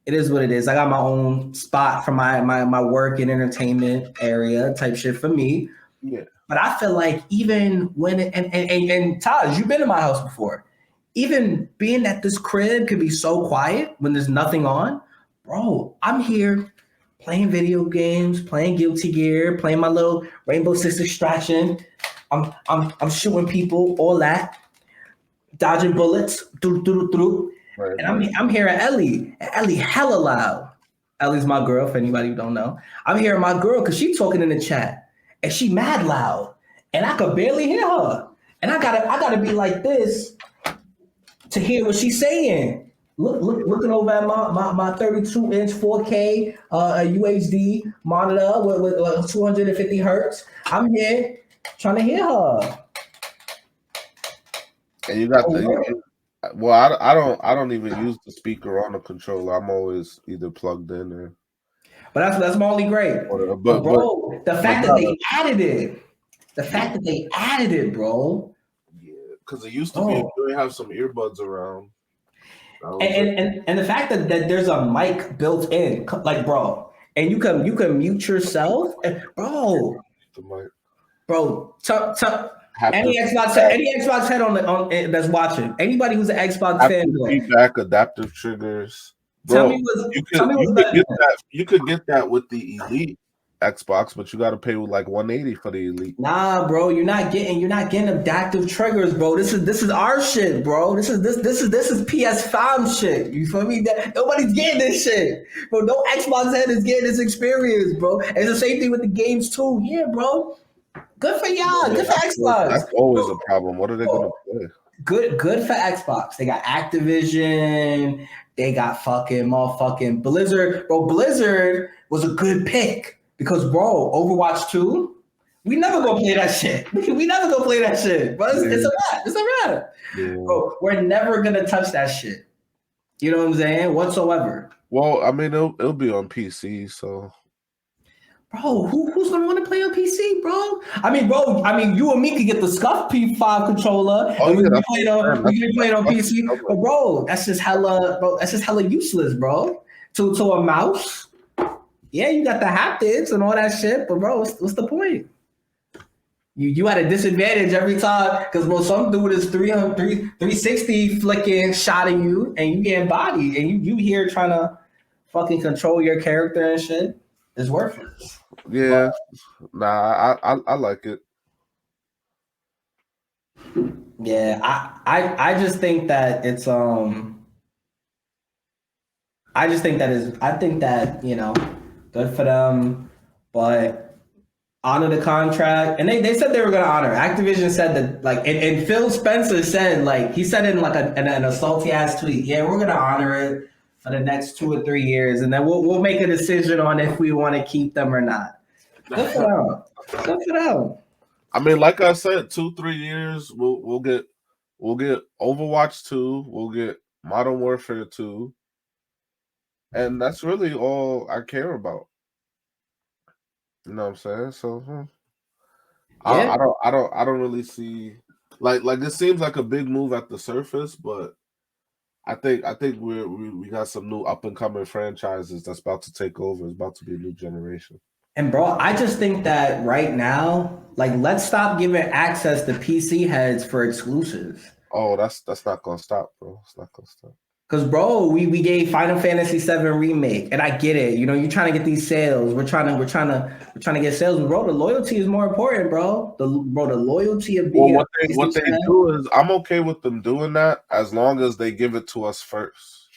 [SPEAKER 1] It is what it is. I got my own spot for my work and entertainment area type shit for me.
[SPEAKER 2] Yeah.
[SPEAKER 1] But I feel like even when and Taj, you've been in my house before. Even being that this crib could be so quiet when there's nothing on, bro. I'm here playing video games, playing Guilty Gear, playing my little Rainbow Six Extraction. I'm shooting people, all that, dodging bullets, through.
[SPEAKER 2] Right,
[SPEAKER 1] and I'm hearing Ellie. And Ellie hella loud. Ellie's my girl, for anybody who don't know. I'm hearing my girl because she's talking in the chat. And she mad loud, and I could barely hear her. And I gotta be like this to hear what she's saying. Looking over at my 32-inch 4K UHD monitor with 250 hertz. I'm here trying to hear her.
[SPEAKER 2] And you got well, I don't even use the speaker on the controller. I'm always either plugged in or.
[SPEAKER 1] But that's my only grade. But bro, the fact that they added it, bro.
[SPEAKER 2] Yeah, because it used to be you have some earbuds around.
[SPEAKER 1] And the fact that there's a mic built in, like bro, and you can mute yourself, bro.
[SPEAKER 2] The mic.
[SPEAKER 1] Bro, any Xbox head on that's watching, anybody who's an Xbox fan,
[SPEAKER 2] feedback, adaptive triggers. Bro, you could get that with the Elite Xbox, but you got to pay with like $180 for the Elite.
[SPEAKER 1] Nah, bro, you're not getting adaptive triggers, bro. This is our shit, bro. This is PS5 shit. You feel me? Nobody's getting this shit, bro. No Xbox head is getting this experience, bro. It's the same thing with the games too. Yeah, bro. Good for y'all. Good for Xbox.
[SPEAKER 2] That's always a problem. What are they gonna play?
[SPEAKER 1] Good for Xbox. They got Activision. They got fucking motherfucking Blizzard. Bro, Blizzard was a good pick because, bro, Overwatch 2, we never gonna play that shit. We never gonna play that shit. But it's a wrap. It's a wrap. Yeah. Bro, we're never gonna touch that shit. You know what I'm saying? Whatsoever.
[SPEAKER 2] Well, I mean, it'll be on PC, so.
[SPEAKER 1] Bro, who's gonna want to play on PC, bro? I mean, you and me could get the Scuff P5 controller, and we can play it on PC. But bro, that's just hella useless, bro. To a mouse. Yeah, you got the haptics and all that shit, but bro, what's the point? You at a disadvantage every time because bro, some dude is 360 flicking, shotting you, and you getting bodied, and you here trying to fucking control your character and shit. It's worthless.
[SPEAKER 2] Yeah, nah, I like it.
[SPEAKER 1] Yeah, I just think that it's I think that good for them, but honor the contract. And they said they were gonna honor. Activision said that, like, and Phil Spencer said, like, he said in like an salty ass tweet, yeah, we're gonna honor it for the next 2 or 3 years, and then we'll make a decision on if we want to keep them or not. Good for them. Good for them.
[SPEAKER 2] I mean, like I said, 2-3 years we'll get Overwatch 2, we'll get Modern Warfare 2, and that's really all I care about. You know what I'm saying? So
[SPEAKER 1] Yeah.
[SPEAKER 2] I don't really see like it seems like a big move at the surface, but I think we got some new up and coming franchises that's about to take over. It's about to be a new generation.
[SPEAKER 1] And bro, I just think that right now, like, let's stop giving access to PC heads for exclusives.
[SPEAKER 2] Oh, that's not gonna stop, bro. It's not gonna stop.
[SPEAKER 1] Cause bro, we gave Final Fantasy VII remake, and I get it. You know, you're trying to get these sales. We're trying to get sales, bro. The loyalty is more important, bro. The loyalty of
[SPEAKER 2] Well,
[SPEAKER 1] being
[SPEAKER 2] what they do is I'm okay with them doing that as long as they give it to us first.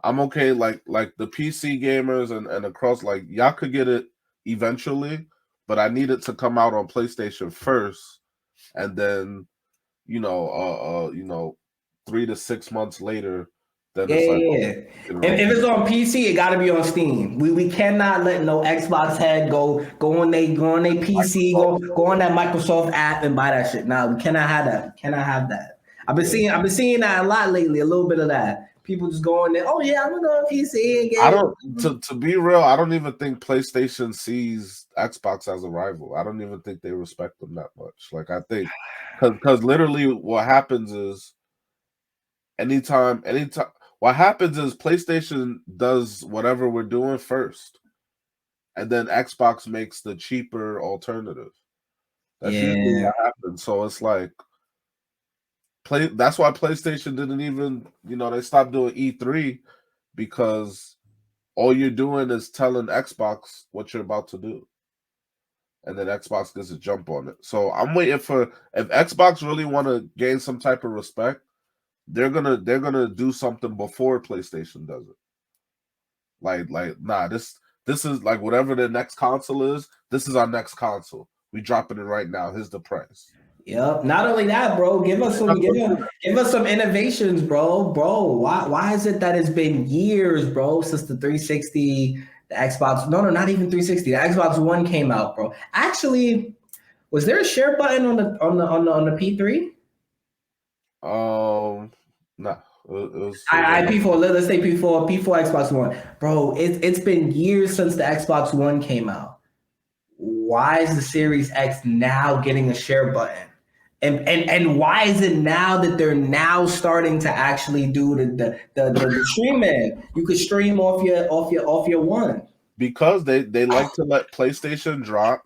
[SPEAKER 2] I'm okay, like the PC gamers and across, like y'all could get it eventually, but I need it to come out on PlayStation first, and then you know 3 to 6 months later, then it's like,
[SPEAKER 1] yeah. If it's on PC, it got to be on Steam. We cannot let no Xbox head go on they PC, go on that Microsoft app and buy that shit. Nah, we cannot have that. We cannot have that. I've been seeing that a lot lately. A little bit of that. People just going there. Oh yeah, I'm gonna go on PC and get.
[SPEAKER 2] I don't. To be real, I don't even think PlayStation sees Xbox as a rival. I don't even think they respect them that much. Like I think, because literally what happens is, anytime, what happens is PlayStation does whatever we're doing first, and then Xbox makes the cheaper alternative. That's usually what happens. So it's like that's why PlayStation didn't even, they stopped doing E3, because all you're doing is telling Xbox what you're about to do, and then Xbox gets a jump on it. So I'm waiting for, if Xbox really want to gain some type of respect, they're gonna do something before PlayStation does it. Like nah, this is like whatever the next console is. This is our next console. We dropping it right now. Here's the price.
[SPEAKER 1] Yep. Not only that, bro. Give us some innovations, bro. Bro, why is it that it's been years, bro, since the 360, the Xbox? No, not even 360. The Xbox One came out, bro. Actually, was there a share button on the P3?
[SPEAKER 2] Nah. It was
[SPEAKER 1] P4. Let's say P4 Xbox One, bro. It's been years since the Xbox One came out. Why is the Series X now getting a share button? And why is it now that they're now starting to actually do the streaming? You could stream off your one.
[SPEAKER 2] Because they like to let PlayStation drop,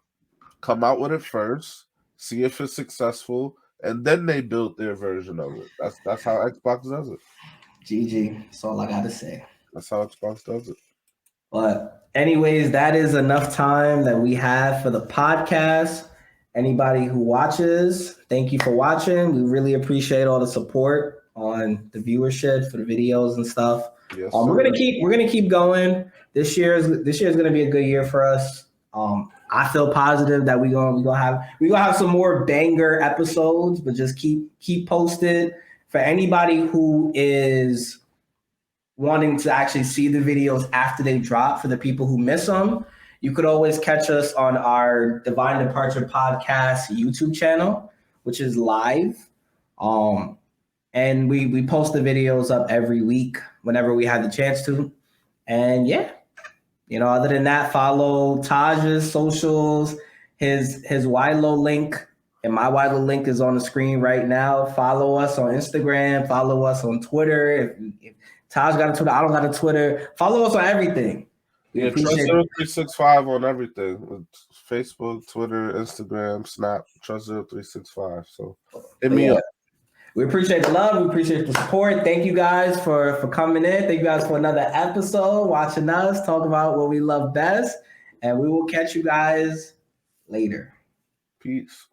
[SPEAKER 2] come out with it first, see if it's successful, and then they build their version of it. That's how Xbox does it.
[SPEAKER 1] GG. That's all I gotta say.
[SPEAKER 2] That's how Xbox does it.
[SPEAKER 1] But anyways, that is enough time that we have for the podcast. Anybody who watches, thank you for watching. We really appreciate all the support on the viewership for the videos and stuff.
[SPEAKER 2] Yes,
[SPEAKER 1] we're gonna keep going. This year is gonna be a good year for us. I feel positive that we're gonna have some more banger episodes, but just keep posted. For anybody who is wanting to actually see the videos after they drop, for the people who miss them, you could always catch us on our Divine Departure Podcast YouTube channel, which is live. And we post the videos up every week whenever we have the chance to. And yeah, other than that, follow Taj's socials, his Wilo link, and my Wilo link is on the screen right now. Follow us on Instagram, follow us on Twitter. If Taj got a Twitter, I don't got a Twitter. Follow us on everything.
[SPEAKER 2] Yeah, Trust0365 on everything. Facebook, Twitter, Instagram, Snap, Trust0365. So hit me up.
[SPEAKER 1] We appreciate the love. We appreciate the support. Thank you guys for coming in. Thank you guys for another episode, watching us talk about what we love best. And we will catch you guys later.
[SPEAKER 2] Peace.